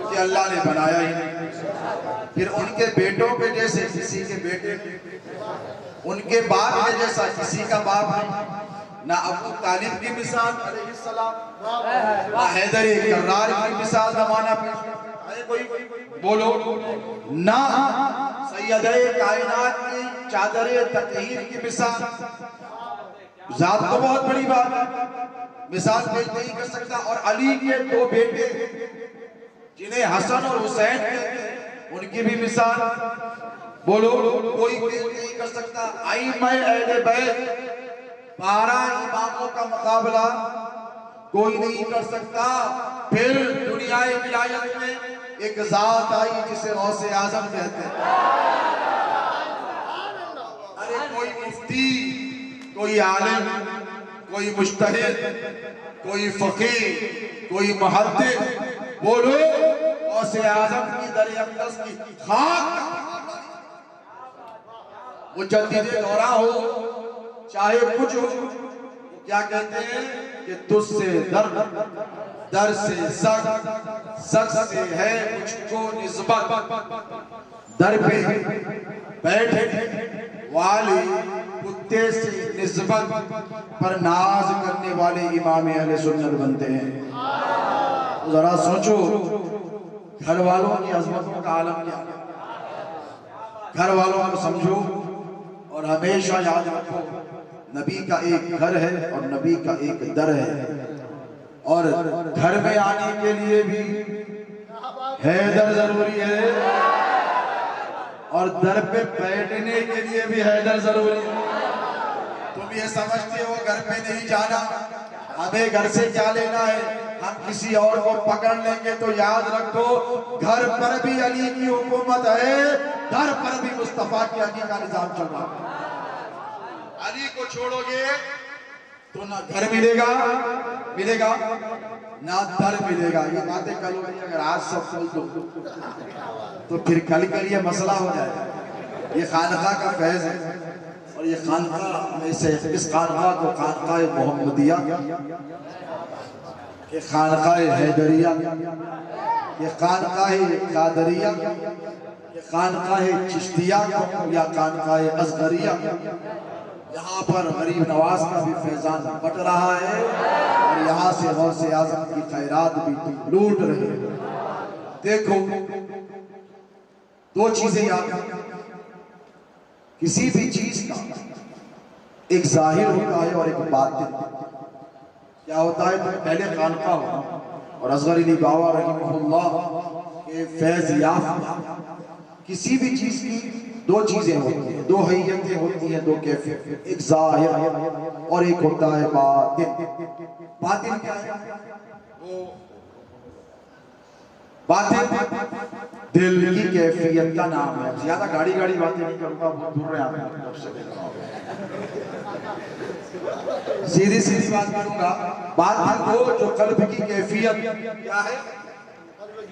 کہ اللہ نے بنایا ہی نہیں. پھر ان کے بیٹوں کے جیسے کسی کے بیٹے، ان کے باپ کے جیسا کسی کا باپ نہیں. نہ ابو طالب کی مثال علیہ السلام، نہ حیدر کرار کی مثال زمانہ پہ بولو، نہ سیدہ کائنات کی چادر تطہیر کی مثال. ذات تو بہت بڑی بات ہے، مثال پیش نہیں کر سکتا. اور علی کے 2 بیٹے جنہیں حسن اور حسین کہتے ہیں، ان کی بھی مثال بولو کوئی پیش نہیں کر سکتا. ائمہ اہل بیت 12 اماموں کا مقابلہ کوئی نہیں کر سکتا. پھر دنیا ولایت میں ایک ذات آئی جسے غوث اعظم کہتے ہیں. ارے کوئی مفتی، کوئی عالم، کوئی مجتہد، کوئی فقیہ، کوئی محدث، بولو غوث اعظم کی در اقدس کی خاک مجدد دورہ ہو چاہے کچھ ہو، کیا کہتے ہیں کہ تجھ سے در سے زق سے ہے مجھ کو نسبت. در پہ بیٹھے والی کتے سے نسبت پر ناز کرنے والے امام اہل سنت بنتے ہیں. ذرا سوچو گھر والوں کی عظمتوں کا عالم کیا ہے. گھر والوں کو سمجھو اور ہمیشہ یاد رکھو نبی کا ایک گھر ہے اور نبی کا ایک در ہے. اور گھر میں آنے کے لیے بھی حیدر ضروری ہے اور در پہ بیٹھنے کے لیے بھی حیدر ضروری ہے. تم یہ سمجھتے ہو گھر پہ نہیں جانا، ہمیں گھر سے کیا لینا ہے، ہم کسی اور کو پکڑ لیں گے. تو یاد رکھو گھر پر بھی علی کی حکومت ہے، گھر پر بھی مصطفیٰ کی علی کا نظام چل رہا ہے. علی کو چھوڑو گے تو نہ گھر ملے گا نہ در ملے گا. یہ باتیں کل ہوگی، اگر آج سب کھول دو تو پھر کل کے لیے مسئلہ ہو جائے گا. یہ خانقاہ کا فیض ہے اور یہ خانقاہ میں سے اس خانقاہ کو خانقاہ محمدیہ، یہ خانقاہ حیدریہ، یہ خانقاہ قادریہ، یہ خانقاہ چشتیہ یا خانقاہ اصغریہ. یہاں پر غریب نواز کا بھی فیضان بٹ رہا ہے اور یہاں سے غوث اعظم کی خیرات بھی لوٹ رہے ہیں. دیکھو 2 چیزیں یاد رکھیں، کسی بھی چیز کا ایک ظاہر ہوتا ہے اور ایک باطن. کیا ہوتا ہے؟ پہلے خانقاہ ہوتا اور اصغر علی بابا رحمہ اللہ کے فیض یافتہ. کسی بھی چیز کی 2 چیزیں ہوتی ہیں، 2 حیتیں ہوتی ہیں، 2 کیفیت، ایک ظاہر اور ایک ہوتا ہے باطن. باطن کیا ہے؟ وہ باتیں دل کی کیفیت کا نام ہے. زیادہ گاڑی باتیں نہیں کروں گا, بہت دور رہے آپ جب سے دیکھ رہا ہوں. سیدھی بات کروں گا. بات وہ جو قلب کی کیفیت کیا ہے.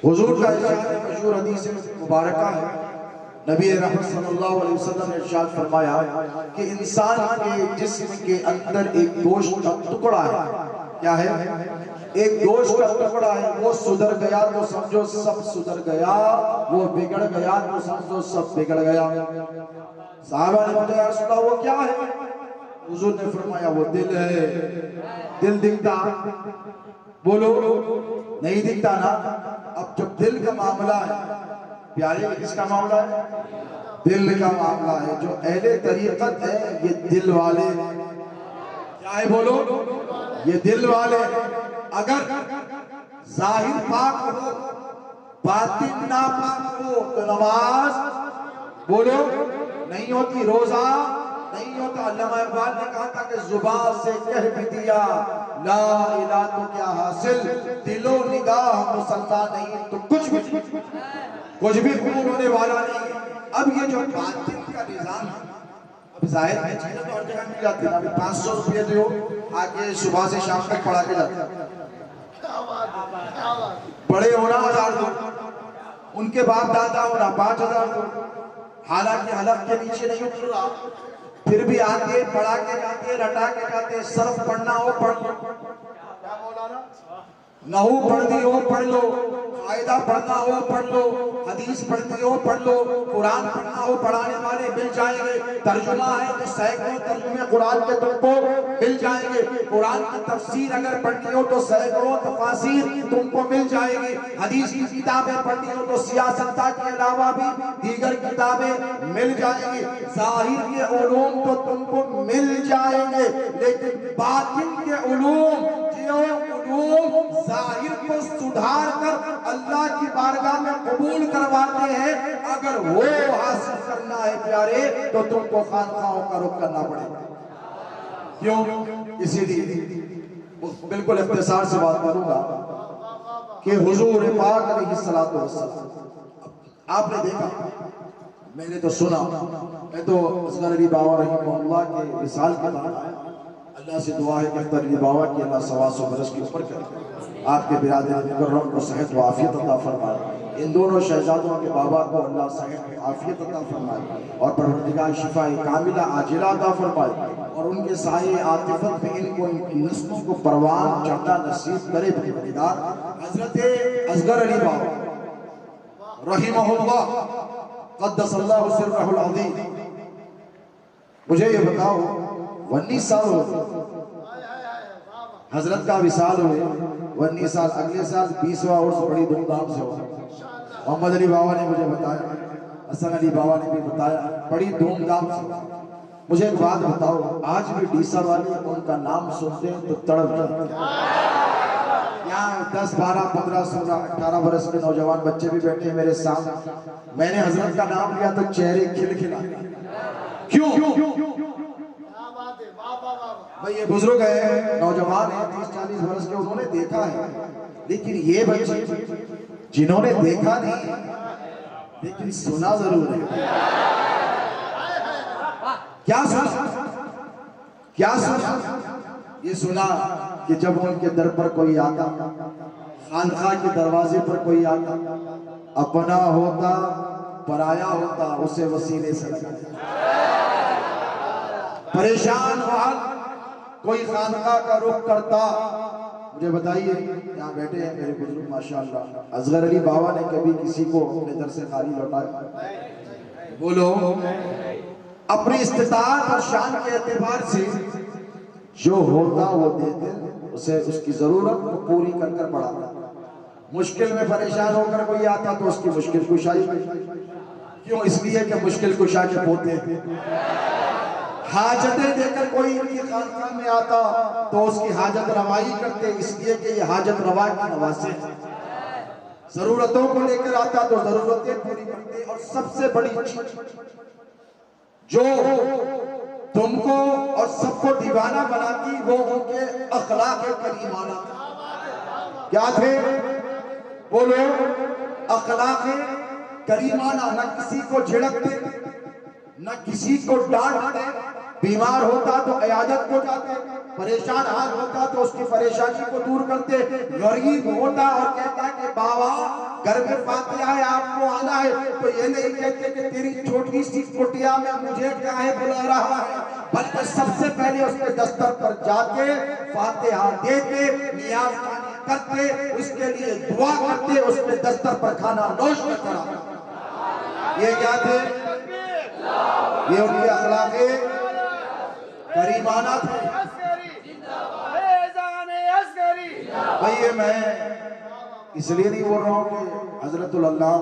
حضور کا ارشاد ہے, مشہور حدیث مبارکہ ہے, نبی رحمت صلی اللہ علیہ وسلم نے ارشاد فرمایا کہ انسان کے جسم کے اندر ایک گوشت کا ٹکڑا ہے. کیا ہے؟ ایک گوشت کا ٹکڑا ہے. وہ سدھر گیا تو سمجھو سب سدھر گیا, وہ بگڑ گیا تو سمجھو سب بگڑ گیا. صحابہ نے پوچھا یا رسول اللہ وہ کیا ہے؟ حضور نے فرمایا وہ دل ہے. دل دکھتا بولو نہیں دکھتا نا. اب جب دل کا معاملہ ہے پیارے, کس کا معاملہ ہے؟ دل کا معاملہ ہے. جو اہل طریقت ہے یہ دل والے کیا ہے بولو, یہ دل والے. اگر ظاہر پاک ہو باطن ناپاک ہو تو نماز بولو نہیں ہوتی, روزہ نہیں ہوتا. علامہ اقبال نے کہا تھا کہ زبان سے کہہ بھی دیا لا الہ تو کیا حاصل, دل و نگاہ مسلمان نہیں تو کچھ بھی قبول ہونے والا نہیں. اب یہ جو باطن کا نظام ہے, اب ظاہر ہے چیزیں تو ہر جگہ مل جاتی ہیں. ابھی 500 روپے دیو آگے صبح سے شام تک پڑھا کے جاتے ہیں. بڑے ہونا 1000 دو, ان کے باپ دادا ہونا 5000 دو. حالانکہ حلق کے نیچے نہیں اتر رہا, پھر بھی آتے پڑھا کے جاتے, رٹا کے جاتے. صرف پڑھنا ہو پڑھ لو, کیا مولانا نحو پڑھنی ہو پڑھ لو, قاعدہ پڑھنا ہو پڑھ لو, حدیث پڑھنی ہو پڑھ لو, قرآن پڑھنا ہو پڑھانے والے مل جائیں گے. ترجمہ ہے تو سینکڑوں ترجمے قرآن کے تم کو مل جائیں گے. قرآن کی تفسیر اگر پڑھنی ہو تو سینکڑوں تفاسیر تم کو مل جائیں گے. حدیث کی کتابیں پڑھنی ہو تو سیاستہ کے علاوہ بھی دیگر کتابیں مل جائیں گے. ظاہر کے علوم تو تم کو مل جائیں گے, لیکن باطن کے علوم جو علوم ظاہر کو سدھار کر اللہ کی بارگاہ میں قبول کرواتے ہیں, اگر وہ حاصل کرنا ہے پیارے تو تم کو خانقاہوں کا رخ کرنا پڑے گا. کیوں؟ اسی لیے بالکل اختصار سے بات کروں گا کہ حضور پاک علیہ السلام, آپ نے دیکھا, میں نے تو سنا, میں تو اصغر علی بابا رحمہ اللہ کے وصال کے بعد آیا. اللہ سے دعا ہے کہ اختر علی بابا کی اللہ 125 برس کے اوپر کرے, آپ کے برادر مکرم کو صحت و عافیت عطا فرمائے. ان دونوں شہزادوں کے بابا کو اللہ صحت و عافیت عطا فرمائے اور پروردگار شفا کاملہ عاجلہ عطا فرمائے, اور ان کے سائے عاطفت میں ان کو ان کی نسلوں کو پروان چڑھنا نصیب کرے. پروردگار حضرت اصغر علی بابا رحمہ اللہ قدس اللہ سرہ العظیم, مجھے یہ بتاؤ 19 سال ہو حضرت کا وصال ہوئے, 19 سال, اگلے سال 20واں عرس بڑی دھوم دھام سے ہوا. محمد علی بابا نے مجھے بتایا, حسن علی بابا نے بھی بتایا, بڑی دھوم دھام سے. مجھے ایک بات بتاؤ, آج بھی ڈیسا والے ان کا نام سنتے ہیں تو تڑپ جاتے ہیں. یہاں 10, 12, 15, 16, 18 برس کے نوجوان بچے بھی بیٹھے ہیں میرے سامنے. میں نے حضرت کا نام لیا تو چہرے کھل کھلا. کیوں؟ بھئی یہ بزرگ ہے, نوجوان ہیں, 30-40 برس کے, انہوں نے دیکھا ہے. لیکن یہ بچے جنہوں نے دیکھا نہیں لیکن سنا ضرور ہے. کیا سنا؟ یہ سنا کہ جب ان کے در پر کوئی آتا, خانقاہ کے دروازے پر کوئی آتا, اپنا ہوتا پرایا ہوتا اسے وسیلے سے لگا. پریشان حال کوئی خانقاہ کا رخ کرتا. مجھے بتائیے, یہاں بیٹھے ہیں میرے بزرگ ماشاءاللہ, اصغر علی بابا نے کبھی کسی کو اپنے در سے خالی لوٹایا؟ بولو. اپنی استطاعت اور شان کے اعتبار سے جو ہوتا وہ دیتے, اسے اس کی ضرورت کو پوری کر کر پڑھاتا. مشکل میں پریشان ہو کر کوئی آتا تو اس کی مشکل کشائی. کیوں؟ اس لیے کہ مشکل کشا کے پوتے ہیں. حاجتیں دے کر کوئی ان کی خانقاہ میں آتا تو اس کی حاجت روائی کرتے, اس لیے کہ یہ حاجت روا کی نواسے. ضرورتوں کو لے کر آتا تو ضرورتیں پوری کرتے. اور سب سے بڑی چیز جو تم کو اور سب کو دیوانہ بناتی وہ ان کے اخلاق کریمانہ. کیا تھے؟ بولو. اخلاق کریمانہ، نہ کسی کو جھڑکتے نہ کسی کو ڈانٹتے، بیمار ہوتا تو عیادت کو جاتے، پریشان حال ہوتا تو اس کی پریشانی کو دور کرتے، غریب ہوتا اور کہتا کہ بابا گھر میں فاتحہ ہے آپ کو آنا ہے، تو یہ نہیں کہتے کہ تیری چھوٹی سی کٹیا میں مجھے کیا ہے بلا رہا ہے، بلکہ سب سے پہلے اس کے دستر پر جاتے، فاتحہ دیتے، نیاز کرتے، اس کے لیے دعا کرتے، اس کے دستر پر کھانا نوش کرتا۔ یہ کیا تھے؟ یہ ان کے اخلاق کریمانہ تھے۔ بھئی یہ میں اس لیے نہیں بول رہا ہوں کہ حضرت اللہ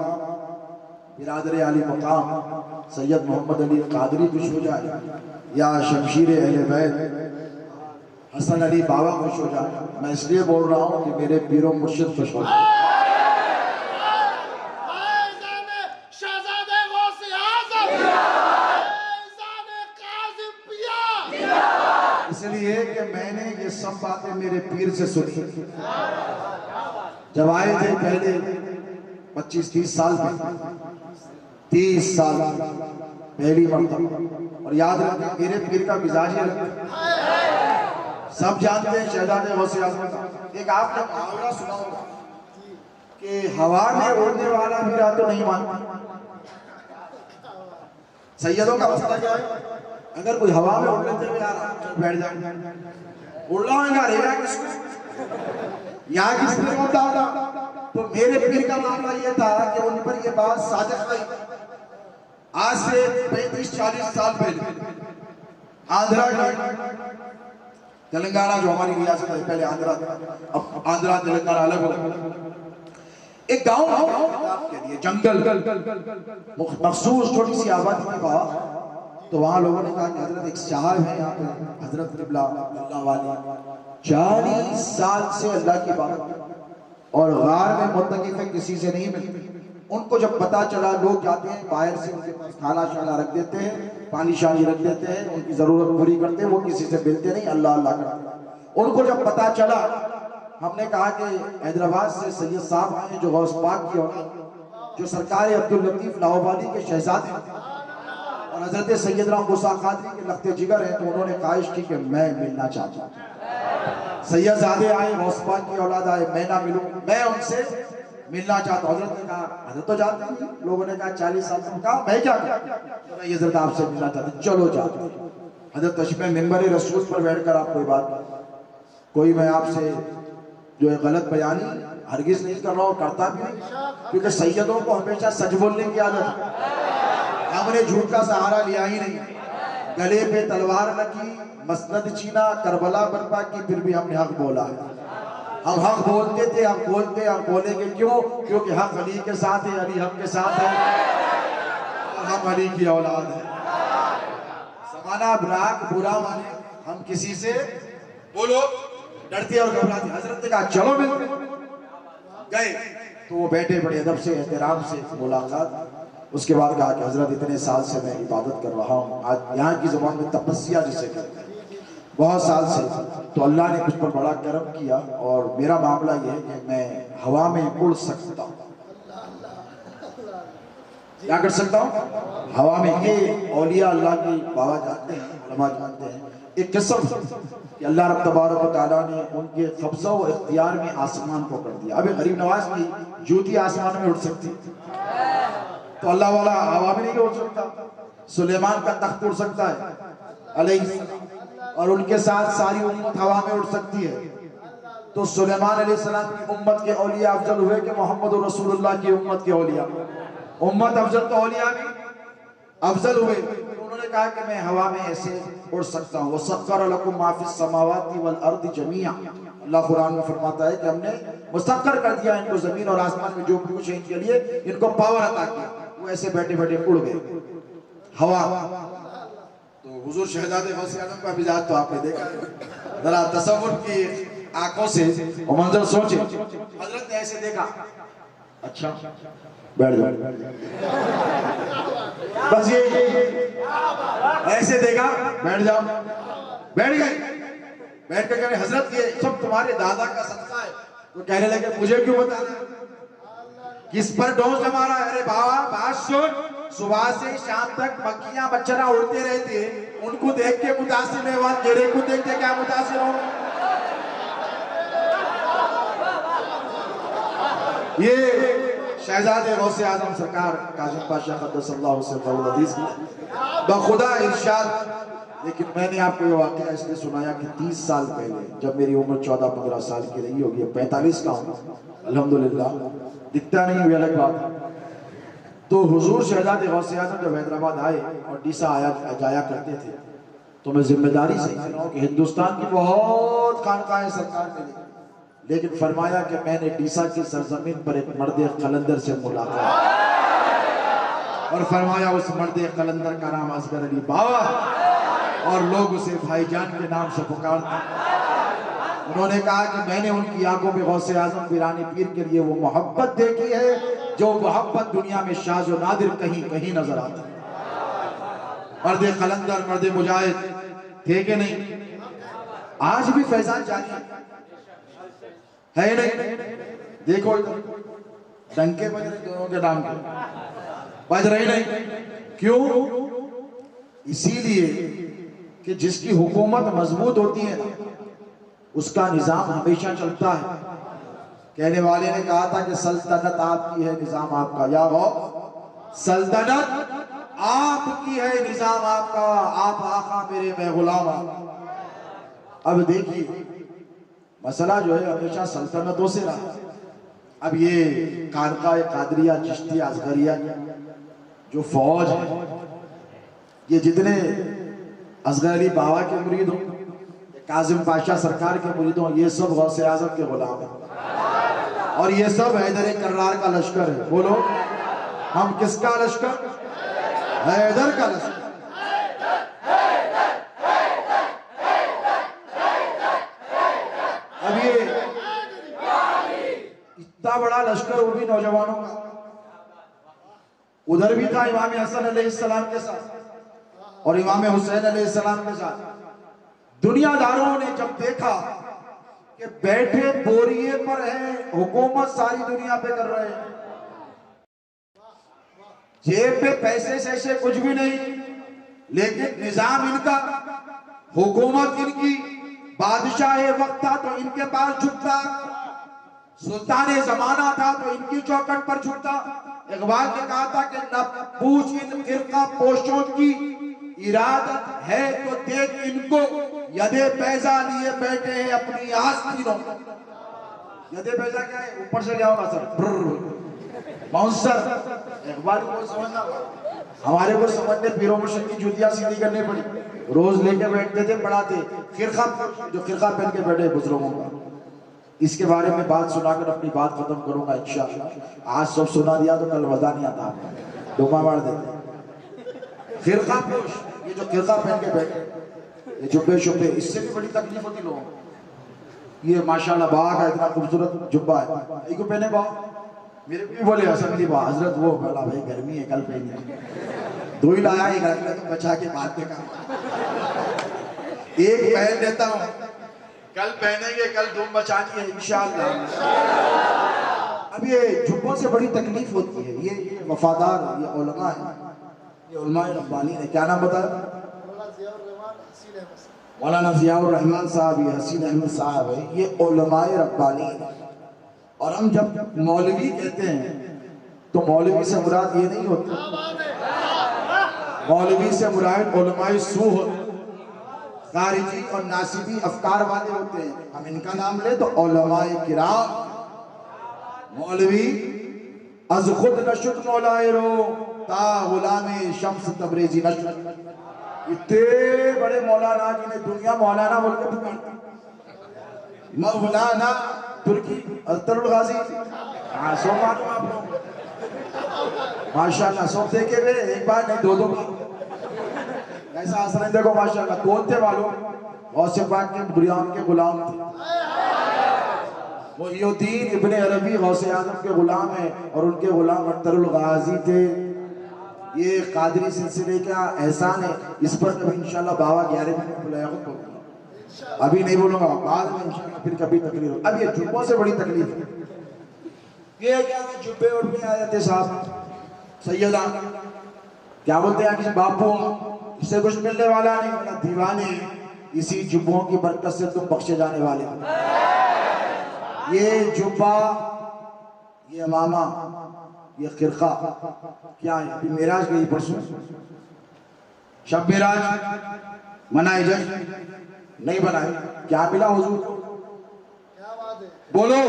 برادر علی مقام سید محمد علی قادری خوش ہو جائے یا شمشیر اہل بیت حسن علی بابا خوش ہو جائے، میں اس لیے بول رہا ہوں کہ میرے پیر و مرشد خوش ہو جائے۔ اس لیے کہ میں نے یہ سب باتیں میرے پیر سے سنی، جب آئے تھے پہلے 25-30 سال میں، 30 سال پہلی مرتبہ، اور یاد رکھیں میرے پیر کا مزاج ہے، سب جانتے ہیں شہزاد غوث اعظم کا ایک آپ نے محاورہ سنا ہوگا کہ ہوا میں اڑنے والا میرا تو نہیں مانتا۔ سیدوں کا مسئلہ کیا ہے؟ اگر کوئی ہوا میں اڑ لیتے ہوئے آ رہا ہے بیٹھ جائیں، اڑنا ہوگا رہا کس کو یہاں کس پہ ہوتا ہوگا؟ تو میرے پیر کا معاملہ یہ تھا کہ ان پر یہ بات صادق آئی آج سے 35-40 سال پہلے آندھرا کی تلنگانہ جو ہماری ریاست ہے، پہلے آندھرا تھا، اب آندھرا تلنگانہ الگ ہو، ایک گاؤں کے لیے جنگل مخصوص چھوٹی سی آبادی کی بات، تو وہاں لوگوں نے کہا کہ حضرت ایک صاحب ہے یہاں پہ حضرت قبلہ اللہ والے 40 سال سے اللہ کی بات اور غار میں متقف ہے، کسی سے نہیں ملتے۔ ان کو جب پتا چلا لوگ جاتے ہیں باہر سے ان کے پاس کھانا شانا رکھ دیتے ہیں، پانی شانی رکھ دیتے ہیں، ان کی ضرورت پوری کرتے ہیں، وہ کسی سے ملتے نہیں، اللہ اللہ کرتے ہیں۔ ان کو جب پتا چلا، ہم نے کہا کہ حیدرآباد سے سید صاحب آئے جو غوث پاک کی اولاد، جو سرکار عبداللطیف لاہوردی کے شہزادے اور حضرت سیدنا موسیٰ قادری کے لخت جگر ہیں، تو انہوں نے خواہش کی کہ میں ملنا چاہتا ہوں۔ سید زادے آئے، غوث پاک کی اولاد آئے، میں نہ ملوں، میں ان سے ملنا چاہتا ہوں۔ حضرت نے کہا حضرت تو جاتے ہیں، لوگوں نے کہا 40 سال سے، کہا میں کیا کروں، میں حضرت آپ سے ملنا چاہتا ہوں، چلو جاتے ہیں۔ حضرت تشریف ممبر رسول پر بیٹھ کر آپ کوئی بات کوئی میں آپ سے جو ہے غلط بیانی ہرگز نہیں کر رہا ہوں، کرتا بھی نہیں، کیونکہ سیدوں کو ہمیشہ سچ بولنے کی عادت ہے، ہم نے جھوٹ کا سہارا لیا ہی نہیں، گلے پہ تلوار رکھی، مسند چینا، کربلا برپا کی، پھر بھی ہم نے حق بولا ہے۔ ہم حق بولتے تھے، ہم بولتے، ہم بولیں گے، کیوں؟ کیونکہ حق علی کے ساتھ ہے، علی حق کے ساتھ ہے، اور ہم علی کی اولاد ہیں۔ زمانہ براق برا مانے، ہم کسی سے بولو ڈرتے اور گھبراتے۔ حضرت نے کہا چلو ملتے، گئے تو وہ بیٹھے بڑے ادب سے احترام سے ملاقات، اس کے بعد کہا کہ حضرت اتنے سال سے میں عبادت کر رہا ہوں، آج یہاں کی زبان میں تپسیہ جسے کہتے ہیں، بہت سال سے، تو اللہ نے مجھ پر بڑا کرم کیا، اور میرا معاملہ یہ ہے کہ میں ہوا میں اڑ سکتا ہوں۔ کیا کر سکتا ہوں؟ ہوا میں۔ یہ اولیاء اللہ کی بابا جانتے ہیں، علماء جانتے ہیں، ایک قسم کہ اللہ رب تبارک و تعالیٰ نے ان کے قبضہ و اختیار میں آسمان کو کر دیا۔ ابھی غریب نواز کی جوتی آسمان میں اڑ سکتی، تو اللہ والا ہوا میں نہیں اڑ سکتا۔ سلیمان کا تخت اڑ سکتا ہے علیہ السلام، اور ان کے ساتھ ساری امت ہوا میں اڑ سکتی ہے۔ تو سلیمان علیہ السلام کی امت کے اولیاء افضل ہوئے کہ محمد رسول اللہ کی امت کے اولیاء؟ امت افضل تو اولیاء بھی افضل ہوئے۔ انہوں نے کہا کہ میں ہوا میں ایسے اڑ سکتا ہوں۔ وَسَخَّرَ لَكُم مَا فِي السَّمَاوَاتِ وَالْأَرْضِ جَمِيعًا، اللہ قرآن میں فرماتا ہے کہ ہم نے مسخر کر دیا ان کو زمین اور آسمان میں جو کچھ ہے ان کے لیے، ان کو پاور عطا کیا، وہ ایسے بیٹھے بیٹھے اڑ گئے ہوا۔ تو حضور شہزاد غوث اعظم کا مزاج تو آپ نے دیکھا ہے، ذرا تصور کی آنکھوں سے وہ منظر سوچے۔ حضرت نے ایسے دیکھا، اچھا بیٹھ جاؤ، بس یہ ایسے دیکھا، بیٹھ جاؤ، بیٹھ گئے۔ بیٹھ کر کہنے حضرت یہ سب تمہارے دادا کا صدقہ ہے۔ تو کہنے لگے مجھے کیوں بتا رہے ہیں؟ کس پر ڈوز جما رہا ہے؟ ارے بابا بات سن، صبح سے شام تک مکھیاں مچھراں اڑتے رہتے ہیں، ان کو دیکھ کے متاثر نہیں ہوا، تیرے کو دیکھ کے کیا متاثر ہو؟ یہ شہزاد غوث اعظم سرکار کاظم پاشا قدس اللہ سرہ الحدیث بخدا ارشاد. لیکن میں نے آپ کو یہ واقعہ اس لیے سنایا کہ 30 سال پہلے جب میری عمر 14-15 سال کی رہی ہوگی، 45 کا ہوں الحمدللہ، دکھتا نہیں ہوئی الگ بات. تو حضور شہزاد غوث اعظم جب حیدرآباد آئے اور ڈیسا جایا کرتے تھے تو میں ذمہ داری سے کہہ رہا ہوں کہ ہندوستان کی بہت خانقاہیں سرکار نے لی، لیکن فرمایا کہ میں نے ڈیسا کی سرزمین پر ایک مرد قلندر سے ملاقات، اور فرمایا اس مرد قلندر کا نام اصغر علی بابا، اور لوگ اسے بھائی جان کے نام سے پکارتے. انہوں نے کہا کہ میں نے ان کی آنکھوں میں غوث اعظم پیرانی پیر کے لیے وہ محبت دیکھی ہے جو محبت دنیا میں شاذ و نادر کہیں کہیں نظر آتی. مرد قلندر، مرد مجاہد تھے کہ نہیں؟ آج بھی فیضان جاری ہے نہیں؟ دیکھو ڈنکے بج رہے دونوں کے نام کے، بج رہے نہیں. کیوں؟ اسی لیے کہ جس کی حکومت مضبوط ہوتی ہے اس کا نظام ہمیشہ چلتا ہے. کہنے والے نے کہا تھا کہ سلطنت آپ کی ہے، نظام آپ کا. یا وہ سلطنت آپ کی ہے، نظام آپ کا، آپ آقا میرے میں غلام. اب دیکھیے مسئلہ جو ہے ہمیشہ سلطنتوں سے رہا. اب یہ خانقاہ قادریہ چشتیہ اصغریہ جو فوج ہے، یہ جتنے اصغر علی بابا کے مرید ہوں، کاظم پاشا سرکار کے مرید ہوں، یہ سب غوث اعظم کے غلام ہیں، اور یہ سب حیدر کرار کا لشکر ہے. بولو ہم کس کا لشکر؟ حیدر کا لشکر. اب یہ اتنا بڑا لشکر وہ بھی نوجوانوں کا، ادھر بھی تھا امام حسن علیہ السلام کے ساتھ اور امام حسین علیہ السلام کے ساتھ. دنیا داروں نے جب دیکھا کہ بیٹھے بوریے پر ہیں، حکومت ساری دنیا پہ کر رہے ہیں، جیب پہ پیسے سے کچھ بھی نہیں، لیکن نظام ان کا، حکومت ان کی، بادشاہ وقت تھا تو ان کے پاس جھکتا، سلطان زمانہ تھا تو ان کی چوکٹ پر جھکتا. اقبال نے کہا تھا کہ نہ پوچھ ان فرقہ پوشوں کی ارادت ہے تو دیکھ ان کو، یدے پیزا لیے بیٹھے ہیں اپنی آستینوں. یدے پیزا کیا ہے؟ اوپر سے کیا ہوگا سر؟ باؤنسر. اقبال کو سمجھنا، ہمارے کو سمجھنے پیروں مرشد کی جوتیاں سیدھی کرنے پڑی. روز لے کے بیٹھتے تھے، پڑھاتے خرقہ، جو خرقہ پہن کے بیٹھے بزرگوں کا. اس کے بارے میں بات سنا کر اپنی بات ختم کروں گا انشاءاللہ. آج سب سنا دیا تو کل وضع نہیں آتا، ڈوما مار دیتے. خرقہ پوش، یہ جو خرقہ پہن کے بیٹھے، یہ جبے شبے، اس سے بھی بڑی تکلیف ہوتی لوگوں. یہ ماشاءاللہ باغ کا اتنا خوبصورت جبہ ہے، ایک کو پہنے باغ. میرے بھی بولے حسن علی باغ حضرت وہ بولا بھائی گرمی ہے کل پہنے، دو ہی لایا، ایک رکھ لے تو بچا کے بعد میں کام، ایک پہن دیتا ہوں، کل پہنیں گے، کل دھوم بچانی ہے انشاءاللہ. اب یہ جبوں سے بڑی تکلیف ہوتی ہے. یہ وفادار، یہ علماء ہیں، یہ علماء ربانی نے کیا نام بتایا؟ مولانا ضیاء الرحمن صاحب، یہ حسین احمد صاحب ہے، یہ علماء ربانی ہیں. اور ہم جب مولوی کہتے ہیں تو مولوی سے مراد یہ نہیں ہوتی، مولوی سے مراد علماء سو ہوتے، خارجی اور ناصبی افکار والے ہوتے ہیں. ہم ان کا نام لیں تو علماء کرام. مولوی از خود نشد مولائے رو تا غلام شمس تبریزی نشد. اتنے بڑے مولانا جنہیں دنیا مولانا بول کے پکارتی. مولانا ترکی اختر الغازی، سو معلوم آپ لوگ ماشاءاللہ، سو دیکھے ہوئے ایک بار نہیں دو بار. ایسا اثر دیکھو ماشاءاللہ. کون تھے معلوم؟ غوث پاک کے بریان کے غلام تھے. محی الدین ابن عربی غوث اعظم کے غلام ہیں، اور ان کے غلام اختر الغازی تھے. یہ قادری سلسلے کا احسان ہے. اس پر کبھی انشاءاللہ بابا 11 میں بلایا خود ہوگا، ابھی نہیں بولوں گا، بعد میں انشاءاللہ پھر کبھی تقریر ہو. اب یہ جبوں سے بڑی تکلیف ہے. یہ کیا کہ جبے اٹھنے آ جاتے صاحب سیدہ کیا بولتے ہیں کہ باپو اس سے کچھ ملنے والا نہیں، بولا دیوانے اسی جبوں کی برکت سے تم بخشے جانے والے ہو۔ یہ جبہ، یہ امامہ، یہ خرقہ کیا ہے؟ ابھی معراج گئی پرسوں، شب معراج منائے جشن نہیں بنائے، کیا ملا حضور کو؟ بولو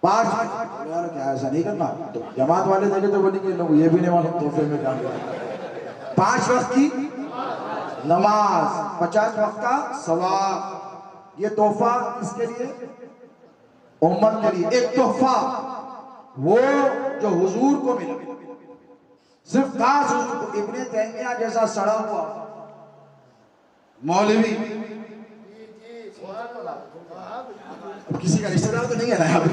5 یار کیا ایسا نہیں کرنا، تو جماعت والے دیکھے تو بولیں گے لوگ یہ بھی نہیں معلوم تحفے میں کیا ملا۔ 5 وقت کی نماز، 50 وقت کا ثواب، یہ تحفہ اس کے لیے امت کے لیے ایک تحفہ وہ جو حضور کو ملا، صرف خاص حضور کو۔ ابن تیمیہ جیسا سڑا ہوا مولوی، کسی کا رشتہ دار تو نہیں ہے نا یہاں پہ،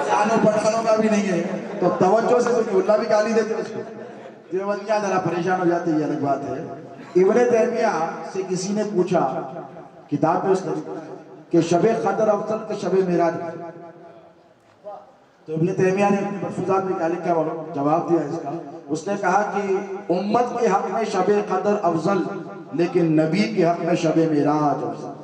جانوں پڑھانوں کا بھی نہیں ہے، تو توجہ سے سنی، اللہ بھی گالی دیتے اس کو، دیوبندیاں ذرا پریشان ہو جاتے، یہ الگ بات ہے۔ ابن تیمیہ سے کسی نے پوچھا، کتاب میں اس نے کہ شب قدر افضل کہ شب معراج، تو ابن تیمیہ نے اپنے ملفوظات میں کیا لکھا بولو، جواب دیا اس کا۔ اس نے کہا کہ امت کے حق میں شب قدر افضل، لیکن نبی کے حق میں شب معراج افضل۔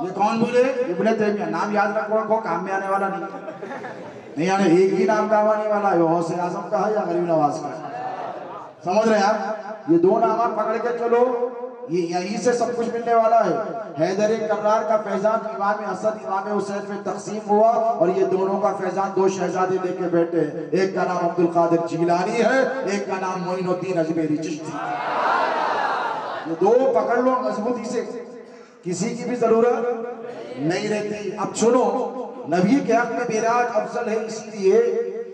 یہ کون بولے؟ ابن تیمیہ۔ نام یاد رکھو، کام میں آنے والا نہیں آنے، ایک ہی نام کام آنے والا ہے، غوث اعظم کا ہے یا غریب نواز کا ہے، سمجھ رہے ہیں آپ؟ یہ 2 نام پکڑ کے چلو، یہ یہیں سے سب کچھ ملنے والا ہے۔ حیدر کرار کا فیضان امام حسن امام حسین میں تقسیم ہوا، اور یہ دونوں کا فیضان 2 شہزادے لے کے بیٹھے، ایک کا نام عبد القادر جیلانی ہے، ایک کا نام معین الدین اجمیری چشتی۔ یہ 2 پکڑ لو مضبوطی سے، کسی کی بھی ضرورت نہیں رہتی۔ اب سنو، نبی کے حق میں معراج افضل ہے اس لیے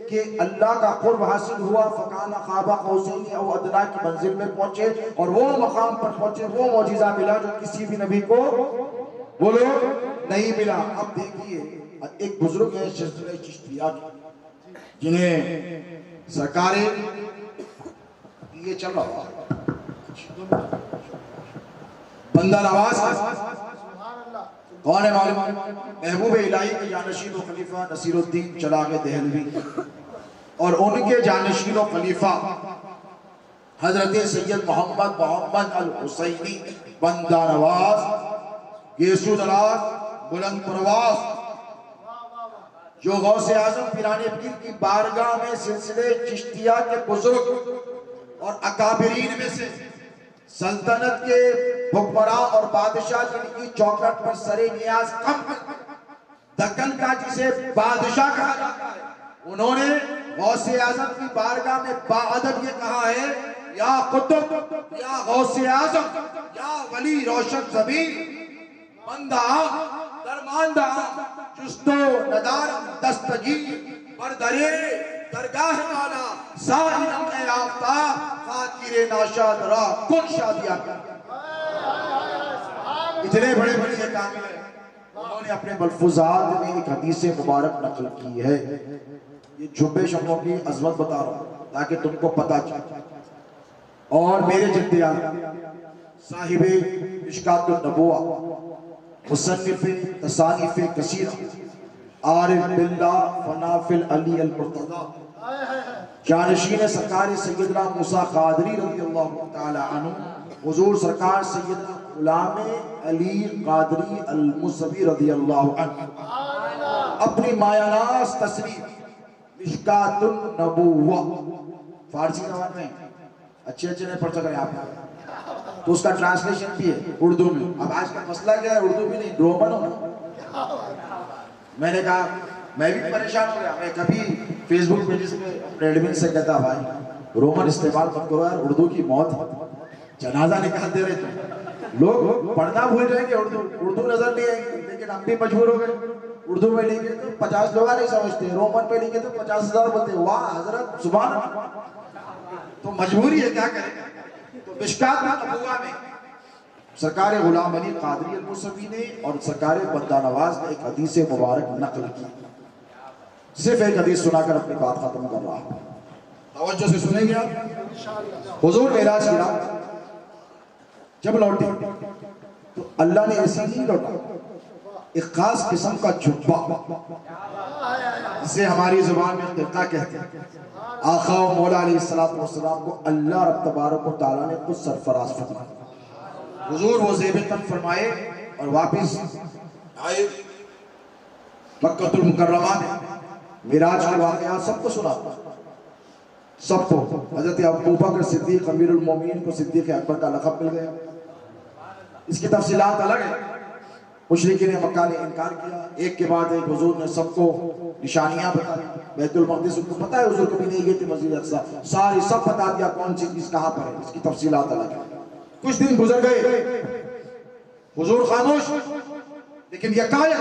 کہ اللہ کا قرب حاصل ہوا، فکان قاب قوسین او ادنیٰ کی منزل میں پہنچے، اور وہ مقام پر پہنچے، وہ معجزہ ملا جو کسی بھی نبی کو بولو نہیں ملا۔ اب دیکھیے، ایک بزرگ ہے سلسلہ چشتیہ کی، جنہیں سرکار یہ چل رہا بندہ نواز کون ہے معلوم؟ محبوب الہی کے جانشین و خلیفہ نصیر الدین چراغ دہلوی، اور ان کے جانشین و خلیفہ حضرت سید محمد الحسینی بندہ نواز گیسو دراز بلند پرواز، جو غوث اعظم پیران پیر کی بارگاہ میں سلسلے چشتیہ کے بزرگ اور اکابرین میں سے، سلطنت کے حکمراں اور بادشاہ جن کی چوکھٹ پر سر نیاز کم، دکن کا جسے بادشاہ کہا جاتا ہے، انہوں نے غوث اعظم کی بارگاہ میں باادب یہ کہا ہے، یا قطب، یا غوث اعظم، یا ولی روشن زمین، بندہ درماندہ جستو ندارم دستگیر بردرے درگاہ والا سائرم اے آفتاب خاطر ناشاد را کن شادیہ کر۔ اتنے بڑے بڑے یہ کامل ہیں، انہوں نے اپنے ملفوظات میں ایک حدیث مبارک نقل کی ہے۔ یہ جھبے شبوں کی عظمت بتا رہا ہوں تاکہ تم کو پتا چلے، اور میرے جدیان صاحب مشکات النبوہ، مصنف تصانیف کثیرہ، عارف باللہ فنافل علی المرتضی، جانشین سرکار سیدنا موسیٰ قادری رضی اللہ تعالی عنہ، حضور سرکار سیدنا غلام علی قادری المصوی رضی اللہ عنہ، اپنی مایاناز تصریف مشکات النبوہ، فارسی زبان میں اچھے نہیں پڑھ سکتے آپ، تو اس کا ٹرانسلیشن بھی ہے اردو میں۔ اب آج کا مسئلہ کیا ہے، اردو بھی نہیں، رومن ہونا۔ میں نے کہا میں بھی پریشان ہو گیا، میں کبھی فیس بک پیجز پہ اپنے ایڈمن سے کہتا بھائی رومن استعمال مت کرو یار، اردو کی موت ہے، جنازہ نکال دے رہے تھے لوگ، پڑھنا بھول جائیں گے، اردو نظر نہیں آئیں گے، لیکن ہم بھی مجبور ہو گئے، اردو میں لکھے تو 50 لوگ نہیں سمجھتے، رومن پہ لکھے تو 50,000 بولتے، واہ حضرت سبحان اللہ، تو مجبوری ہے، کیا کریں۔ تو مشکات النبوہ میں سرکار غلام علی قادری المصوی نے اور سرکار بندہ نواز نے ایک حدیث مبارک نقل کی، صرف ایک حدیث سنا کر اپنی بات ختم کر رہا ہوں، توجہ سے سنیں گے آپ۔ حضور معراج کی رات جب لوٹے تو اللہ نے ایسے نہیں لوٹا، ایک خاص قسم کا جبہ، اسے ہماری زبان میں قرقہ کہتے ہیں، آقا و مولا علیہ السلام کو اللہ رب تبارک و تعالیٰ نے خود سرفراز فرمایا۔ حضور وہ زیب تن فرمائے اور واپس آئے مکہ المکرمہ میں۔ معراج کے واقعات سب کو سنا، سب کو۔ حضرت ابوبکر صدیق امیر المومنین کو صدیق اکبر کا لقب مل گیا۔ اس کی تفصیلات الگ ہیں۔ مشرکین مکہ نے انکار کیا، ایک کے بعد ایک حضور نے سب کو نشانیاں بتائی۔ بیت المقدس ان کو پتہ ہے، حضور کبھی نہیں گئے تھے مسجد اقصی، ساری سب بتا دیا کون سی چیز کہاں پر ہے، اس کی تفصیلات الگ ہیں۔ کچھ دن گزر گئے، حضور خاموش، لیکن یکایک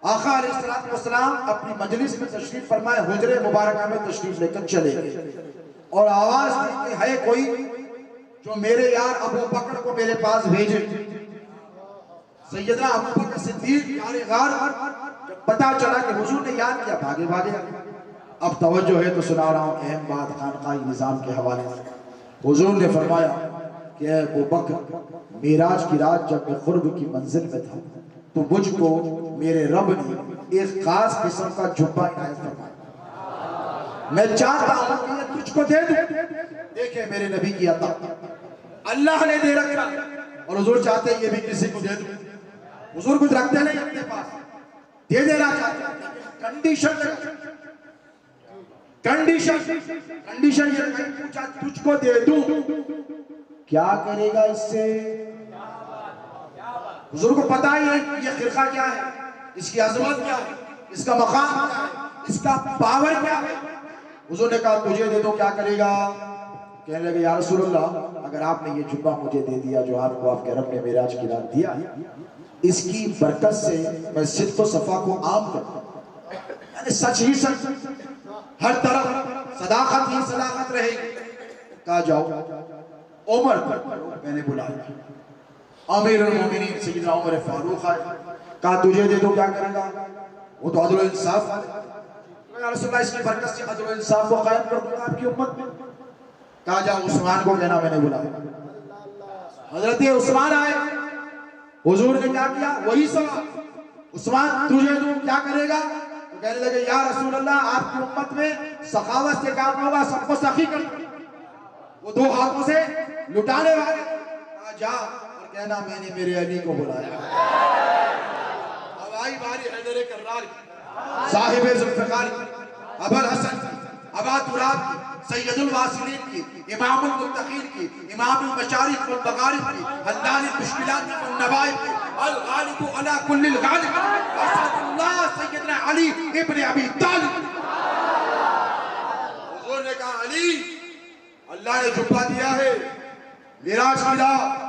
آقا علیہ السلام اپنی مجلس میں تشریف فرمائے، حجرے مبارکہ میں تشریف لے کر چلے گئے اور آواز دی کہ ہے کوئی جو میرے یار ابو بکر کو میرے پاس بھیجے۔ سیدنا ابو بکر صدیق یار غار جب پتا چلا کہ حضور نے یاد کیا، بھاگے بھاگے۔ اب توجہ ہے تو سنا رہا ہوں اہم بات خانقاہی نظام کے حوالے سے۔ حضور نے فرمایا کہ اے ابو بکر، معراج کی رات جب میں قرب کی منزل میں تھا تو مجھ کو میرے رب نے ایک خاص قسم کا جبہ عنایت فرمایا، میں چاہتا ہوں کہ یہ تجھ کو دے دوں۔ دیکھیں میرے نبی کی عطا اللہ نے دے رکھا اور حضور چاہتے ہیں یہ بھی کسی کو دے دوں۔ حضور کچھ رکھتے نہیں اپنے پاس، دے دینا چاہتے ہیں، کنڈیشن یہ نہیں پوچھا تجھ کو دے دوں، کیا کرے گا اس سے؟ حضور کو پتا ہی ہے یہ خرقہ کیا ہے، اس کی عظمت کیا ہے، اس کا مقام کیا ہے، اس کا پاور کیا ہے۔ حضور نے کہا تجھے دے دو، کیا کرے گا؟ کہنے لگے یا رسول اللہ، اگر آپ نے یہ جبہ مجھے دے دیا جو آپ کو آپ کے رب نے معراج کی رات دیا، اس کی برکت سے میں صدق و صفا کو عام کرتا ہوں، یعنی سچ ہی سچ، ہر طرف صداقت ہی صداقت رہے گی۔ کہا جاؤ عمر میں نے بلایا، امیر المومنین سیدنا عمر فاروق آئے، کہا تجھے دے دو، کیا کرے گا؟ وہ تو عدل و انصاف ہے، یا رسول اللہ اس کی برکت سے عدل و انصاف کو قائم کر دوں گا آپ کی امت میں۔ کہا جاؤ عثمان کو کہنا میں نے بلایا، حضرت عثمان آئے، حضور نے کیا کیا؟ وہی سوال، عثمان تجھے دوں کیا کرے گا؟ تو کہنے لگے یا رسول اللہ آپ کی امت میں سخاوت سے کام ہوگا، سب کو سخی کر دوں۔ وہ دو ہاتھوں سے لٹانے والے، کہا جا اور کہنا میں نے میرے علی کو بلایا۔ اب آئی باری حیدر کرار کی، صاحب ذوالفقار کی، ابو الحسن کی، ابا تراب کی، سید الواصلین کی، امام المتقین کی، امام المشارق والمغارب کی، حلال المشکلات والنوائب کی، الغالب علی کل الغالب، اسد اللہ سیدنا علی ابن ابی طالب۔ حضور نے کہا علی اللہ نے جبہ دیا ہے معراج کی رات،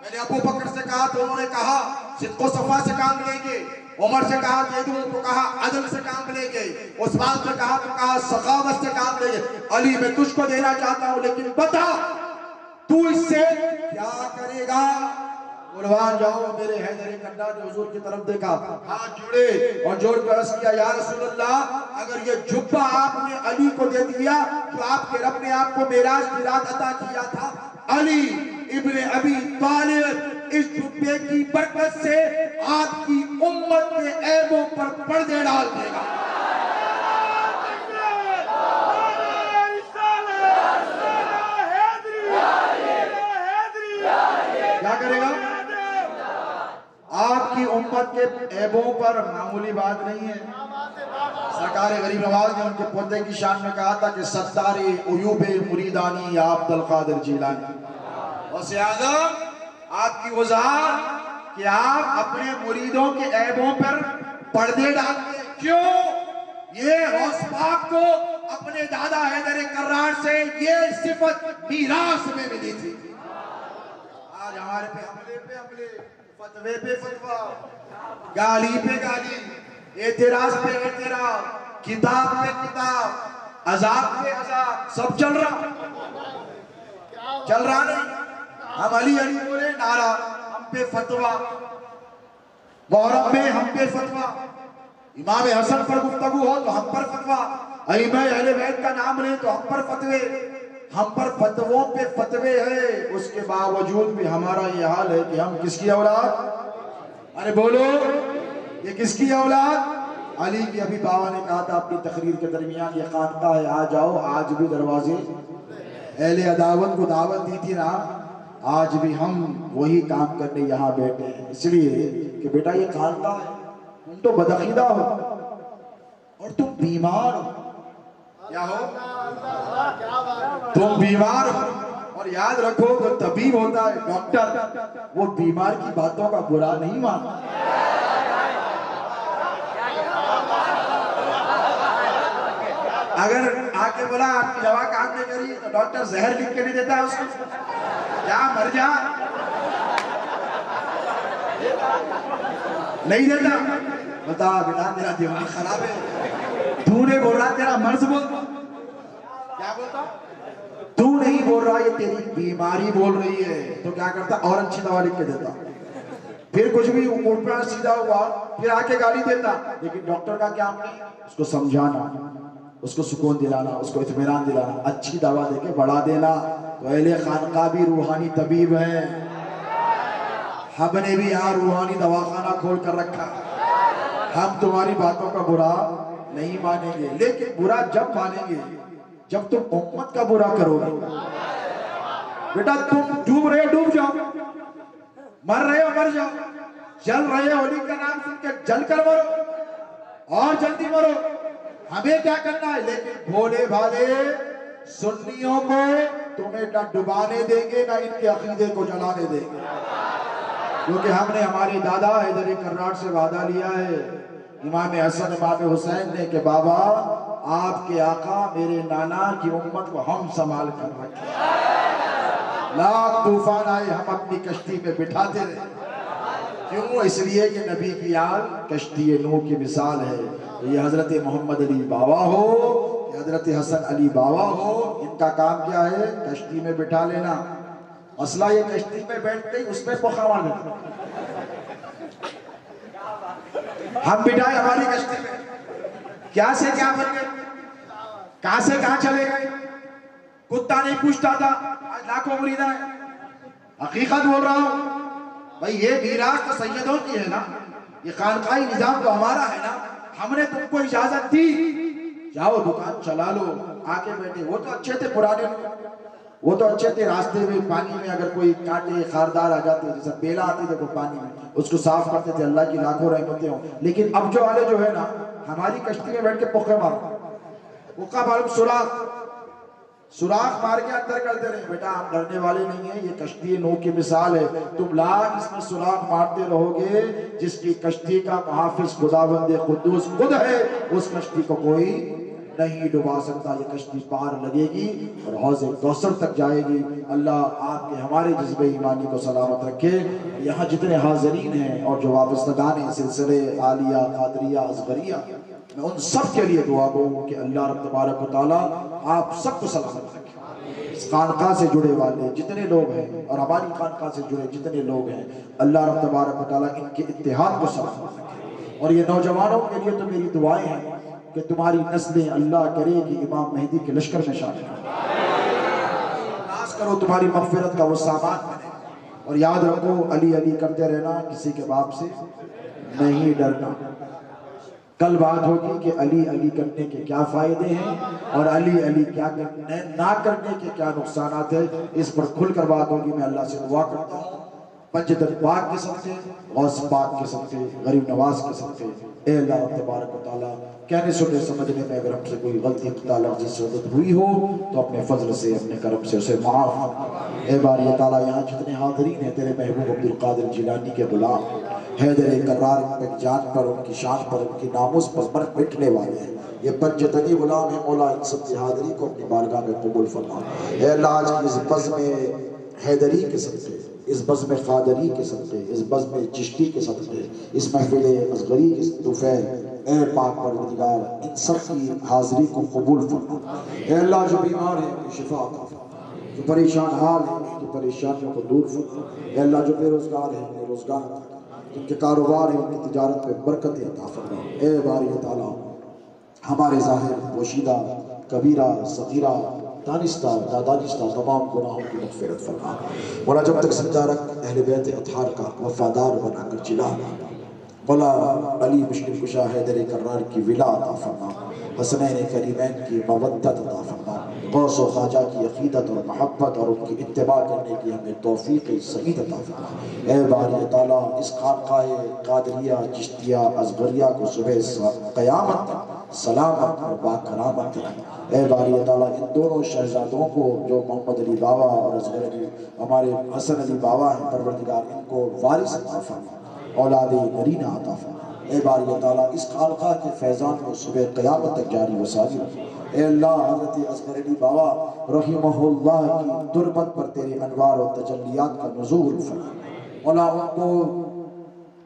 میں نے ابو بکر سے کہا تو انہوں نے کہا صدق و صفا سے کام لیں گے، عمر سے کہا دے دوں تو کہا عدل سے کام لیں گے، عثمان سے کہا تو کہا سخاوت سے کام لیں گے۔ علی میں تجھ کو دینا چاہتا ہوں لیکن بتا تو اس سے کیا کرے گا؟ قربان جاؤ میرے حیدر کرار نے حضور کی طرف دیکھا، ہاتھ جوڑے اور جوڑ کر عرض کیا یا رسول اللہ اگر یہ جبہ آپ نے علی کو دے دیا تو آپ کے رب نے آپ کو معراج کی رات عطا کیا تھا، علی ابن ابی طالب اس جبے کی برکت سے آپ کی امت کے عیبوں پر پردے ڈال دے گا۔ کیا کرے گا؟ آپ کی امت کے عیبوں پر معمولی بات نہیں ہے۔ سرکار غریب نواز نے ان کے پردے کی شان میں کہا تھا کہ ستار عیوب مریدانی یا عبد القادر جیلانی، غوث اعظم آپ کی وضاحت کہ آپ اپنے مریدوں کے عیبوں پر پردے ڈالتے ہیں، کیوں؟ یہ غوث پاک کو اپنے دادا حیدر کرار سے یہ صفت میراث میں ملی تھی۔ آج ہمارے پہ حملے پہ حملے، فتوے پہ فتوہ، گالی پہ گالی، اعتراض پہ اعتراض، کتاب پہ کتاب، عذاب پہ عذاب، سب چل رہا نہیں۔ ہم علی علی بولے نعرہ، ہم پہ فتوہ، محرم میں ہم پہ فتوہ، امام حسن پر گفتگو ہو تو ہم پر فتوہ، ائمہ اہل بیت کا نام لیں تو ہم پر فتوے، ہم پر فتووں پہ فتوے ہیں، اس کے باوجود بھی ہمارا یہ حال ہے کہ ہم کس کی اولاد؟ ارے بولو یہ کس کی اولاد؟ علی کی. ابھی بابا نے کہا تھا اپنی تقریر کے درمیان یہ خانقاہ ہے آ جاؤ. آج بھی دروازے اہل عداوت کو دعوت دی تھی نا, آج بھی ہم وہی کام کرنے یہاں بیٹھے ہیں. اس لیے کہ بیٹا یہ خانقاہ ہے, تم تو بدعقیدہ ہو اور تم بیمار ہو. کیا ہو؟ تم بیمار ہو. اور یاد رکھو جو طبیب ہوتا ہے ڈاکٹر, وہ بیمار کی باتوں کا برا نہیں مانتا. اگر آ کے بولا آپ کی دوا کام نہیں کری تو ڈاکٹر زہر لکھ کے نہیں دیتا ہے اس کو, جا مر جا, نہیں دیتا. بتا بیٹا تیرا دماغ خراب ہے, تو نے بول رہا تیرا مرض بول, کیا بولتا تو نہیں بول رہا, یہ تیری بیماری بول رہی ہے. تو کیا کرتا اور اچھی دوا لکھ کے دیتا. پھر کچھ بھی اٹھنا سیدھا ہوا پھر آ کے گالی دیتا. لیکن ڈاکٹر کا کیا اس کو سمجھانا, اس کو سکون دلانا, اس کو اطمینان دلانا, اچھی دوا دے کے بڑھا دینا. تو اہل خانقاہ بھی روحانی طبیب ہیں. ہم نے بھی یہاں روحانی دواخانہ کھول کر رکھا. ہم تمہاری باتوں کا برا نہیں مانیں گے, لیکن برا جب مانیں گے جب تم امت کا برا کرو گے. بیٹا تم ڈوب رہے ہو ڈوب جاؤ, مر رہے ہو مر جاؤ, جل رہے ہو علی کا نام سن کے جل کر مرو اور جلدی مرو. ہمیں کیا کرنا ہے؟ لیکن بھولے بھالے سنیوں کو تمہیں نہ ڈبانے دیں گے نہ ان کے عقیدے کو جلانے دیں گے. کیونکہ ہم نے ہمارے دادا حیدر کرار سے وعدہ لیا ہے امام حسن امام حسین نے کہ بابا آپ کے آقا میرے نانا کی امت کو ہم سنبھال کر رکھیں. لاکھ طوفان آئے ہم اپنی کشتی میں بٹھاتے رہے. کیوں؟ اس لیے کہ نبی کی آل کشتی نوح کی مثال ہے. یہ حضرت محمد علی بابا ہو کہ حضرت حسن علی بابا ہو, ان کا کام کیا ہے؟ کشتی میں بٹھا لینا. مسئلہ یہ کشتی میں بیٹھتے ہی اس پہ پوکھا مار دیتے. ہم بٹھائے ہماری کشتی میں, کیا سے کیا بن گئے, کہاں سے کہاں چلے گئے. کتا نہیں پوچھتا تھا, آج لاکھوں مریدہ ہے. حقیقت بول رہا ہوں بھائی, یہ میراث تو سیدوں کی ہے نا, یہ خانقاہی نظام تو ہمارا ہے نا. ہم نے تم کو اجازت دی جاؤ دکان چلا لو, آ کے بیٹھے. وہ تو اچھے تھے پرانے لوگ, وہ تو اچھے تھے. راستے میں پانی میں اگر کوئی کانٹے خاردار آ جاتے, جیسے بیلا آتی دیکھو پانی میں, اس کو صاف کرتے تھے. اللہ کی لاکھوں رحمتیں ہوں. لیکن اب جو والے جو ہے نا ہماری کشتی میں بیٹھ کے پوکھے مارو, پوکھا معلوم سوراخ مار کے اندر کرتے رہے. بیٹا ہم ڈرنے والے نہیں ہیں, یہ کشتی نوح کی مثال ہے. تم لاکھ اس میں سوراخ مارتے رہو گے, جس کی کشتی کا محافظ خداوند قدوس خود ہے, اس کشتی کو کوئی نہیں ڈبا سکتا. یہ کشتی پار لگے گی اور حوض کوثر تک جائے گی. اللہ آپ کے ہمارے جذبہ ایمانی کو سلامت رکھے. یہاں جتنے حاضرین ہیں اور جو وابستگان ہیں سلسلے عالیہ, قادریہ, اصغریہ, میں ان سب کے لیے دعا گو کہ اللہ رب تبارک و تعالیٰ آپ سب کو سلامت رکھے. اس خانقاہ سے جڑے والے جتنے لوگ ہیں اور ہماری خانقاہ سے جڑے جتنے لوگ ہیں, اللہ رب تبارک و تعالیٰ ان کے اتحاد کو سلامت رکھے. اور یہ نوجوانوں کے لیے تو میری دعائیں ہیں کہ تمہاری نسلیں اللہ کرے کہ امام مہدی کے لشکر میں شامل ہوں. ناز کرو تمہاری مغفرت کا وہ سامان بنے. اور یاد رکھو علی علی کرتے رہنا, کسی کے باپ سے نہیں ڈرنا. کل بات ہوگی کہ علی علی کرنے کے کیا فائدے ہیں اور علی علی کیا نہ کرنے کے کیا نقصانات ہیں, اس پر کھل کر بات ہوگی. میں اللہ سے دعا کرتا ہوں پنجتن پاک کے صدقے, غوث پاک کے صدقے, غریب نواز کے صدقے, اے اللہ تبارک و تعالیٰ کہنے سننے سمجھنے میں اگر ہم سے کوئی غلطی خطا لفظ صورت ہوئی ہو تو اپنے فضل سے اپنے کرم سے اسے معاف. اے باری تعالیٰ یہاں جتنے حاضرین ہیں تیرے محبوب عبدالقادر جیلانی کے غلام حیدر کرار کی جان پر, ان کی شان پر, ان کی ناموس پر مر مٹنے والے ہیں. یہ پنجتنی غلام ہیں مولا, ان سب کی حاضری کو اپنی بارگاہ میں قبول فرما. اے اللہ آج کی اس بزم حیدری کے صدقے, اس بزم قادری کے صدقے, اس بزم چشتی کے صدقے, اس محفل اصغری کے طفیل, اے پاک پروردگار ان سب کی حاضری کو قبول فرما. اے اللہ جو بیمار ہیں شفا عطا فرما, جو پریشان حال ہیں تو پریشانیوں کو دور فرما. اے اللہ جو بے روزگار ہیں روزگار عطا فرما, جن کے کاروبار ہیں ان کی تجارت میں برکت عطا فرما. اے باری تعالیٰ ہمارے ظاہر پوشیدہ کبیرہ صغیرہ دانستہ نادانستہ تمام گناہوں کی مغفرت فرما مولا جب تک زندہ رکھ اہل بیت اطہار کا وفادار بنا کر چلا مولا علی مشکل کشا حیدر کرار کی ولا عطا فرما حسنین کریمین کی مودت عطا فرما غوث و خواجہ کی عقیدت اور محبت اور ان کی اتباع کرنے کی ہمیں توفیق سعید عطا فرما اے باری تعالیٰ اس خانقاہ قادریہ چشتیہ اصغریہ کو صبح قیامت تک سلامت اور باکرامت تک اے باری تعالیٰ ان دونوں شہزادوں کو جو محمد علی بابا اور اصغر علی ہمارے حسن علی بابا ہیں پروردگار ان کو وارث عطا فرما اولاد نرینہ عطا فرما اے باری تعالیٰ اس خانقاہ کے فیضان کو صبح قیامت تک جاری و ساری رکھے اے اللہ حضرت اصغر علی بابا رحمہ اللہ کی تربت پر تیرے انوار و تجلیات کا نزول فرما مولا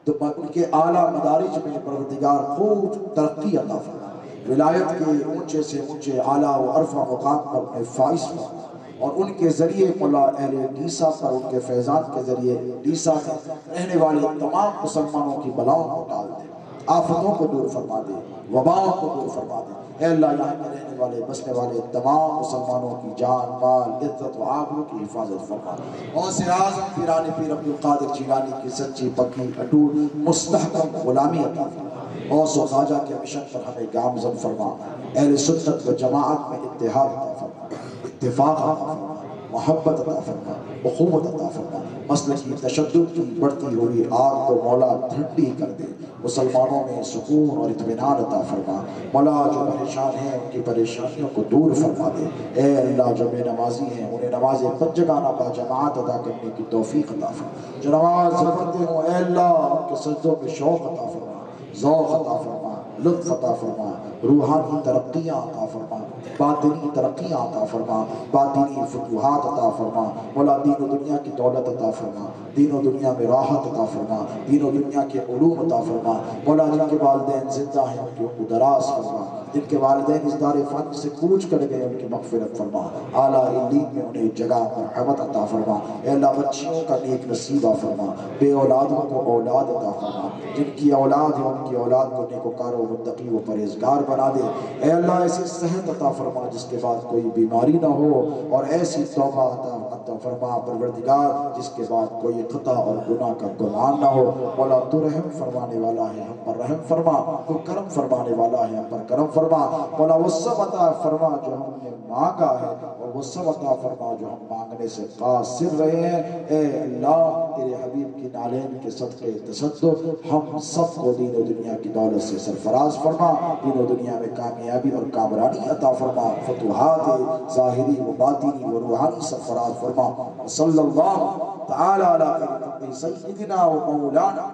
ان کے اعلیٰ مدارج میں پروردگار خوب ترقی عطا فرما ولایت کے اونچے سے اونچے اعلیٰ و عرفہ مقام پر اپنے فائز فرما اور ان کے ذریعے مولا اہل ڈیسا پر ان کے فیضان کے ذریعے ڈیسا میں رہنے والے تمام مسلمانوں کی بلاؤں کو ٹال دے آفتوں کو دور فرما دے وباؤں کو دور فرما دے اے اللہ یہاں میں رہنے والے بسنے والے تمام مسلمانوں کی جان مال عزت و آبرو کی حفاظت فرما غوث اعظم پیران پیر عبد القادر جیلانی کی سچی پکی اٹوٹ مستحکم غلامی عطا فرما غوث و خواجہ کے مشن پر ہمیں گامزن فرما اہل سنت و جماعت میں اتحاد عطا فرما اتفاق عطا فرما محبت عطا فرما اخوت عطا فرما مسلکی تشدد کی بڑھتی ہوئی آگ کو مولا ٹھنڈی کر دے مسلمانوں میں سکون اور اطمینان عطا فرما مولا جو پریشان ہیں ان کی پریشانیوں کو دور فرما دے اے اللہ جو بے نمازی ہیں انہیں نماز پنجگانہ با جماعت ادا کرنے کی توفیق عطا فرما جو نماز پڑھتے ہوں اے اللہ ان کے سجدوں میں شوق عطا فرما ذوق عطا فرما لطف عطا فرما روحانی ترقیاں عطا فرما باطنی ترقیاں عطا فرما باطنی فتوحات عطا فرما مولا دین و دنیا کی دولت عطا فرما دین و دنیا میں راحت عطا فرما دین و دنیا کے علوم عطا فرما مولا جن کے والدین زندہ ہیں ان کی عمر دراز فرما جن کے والدین اس دار فن سے کوچ کر گئے ان کی مغفرت فرما اعلیٰ علیین میں انہیں جگہ مرحمت عطا فرما اے اللہ بچیوں کا نیک نصیبہ فرما بے اولادوں کو اولاد عطا فرما جن کی اولاد ہے ان کی اولاد کو نیکوکار و متقی و پرہیزگار بنا دے اے اللہ ایسی صحت عطا فرما جس کے بعد کوئی بیماری نہ ہو اور ایسی توبہ عطا فرما پروردگار جس کے بعد کوئی خطا اور گناہ کا گمان نہ ہو مولا تو رحم فرمانے والا ہے ہم پر رحم فرما تو کرم فرمانے والا ہے ہم پر کرم فرما مولا وہ سب عطا فرما جو ہم نے مانگا ہے اور وہ سب عطا فرما جو ہم مانگنے سے قاصر رہے ہیں اے اللہ تیرے حبیب کی نالین کے صدقے تصدق ہم سب کو دین و دنیا کی دولت سے سرفراز فرما دین و دنیا میں کامیابی اور کامرانی عطا فرما فتوحات ظاہری و باطنی و روحانی سرفراز فرما صلی اللہ تعالی علی سیدنا و مولانا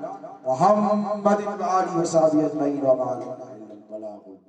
محمد و آلہ و صحبہ اجمعین و ما علینا الا البلاغ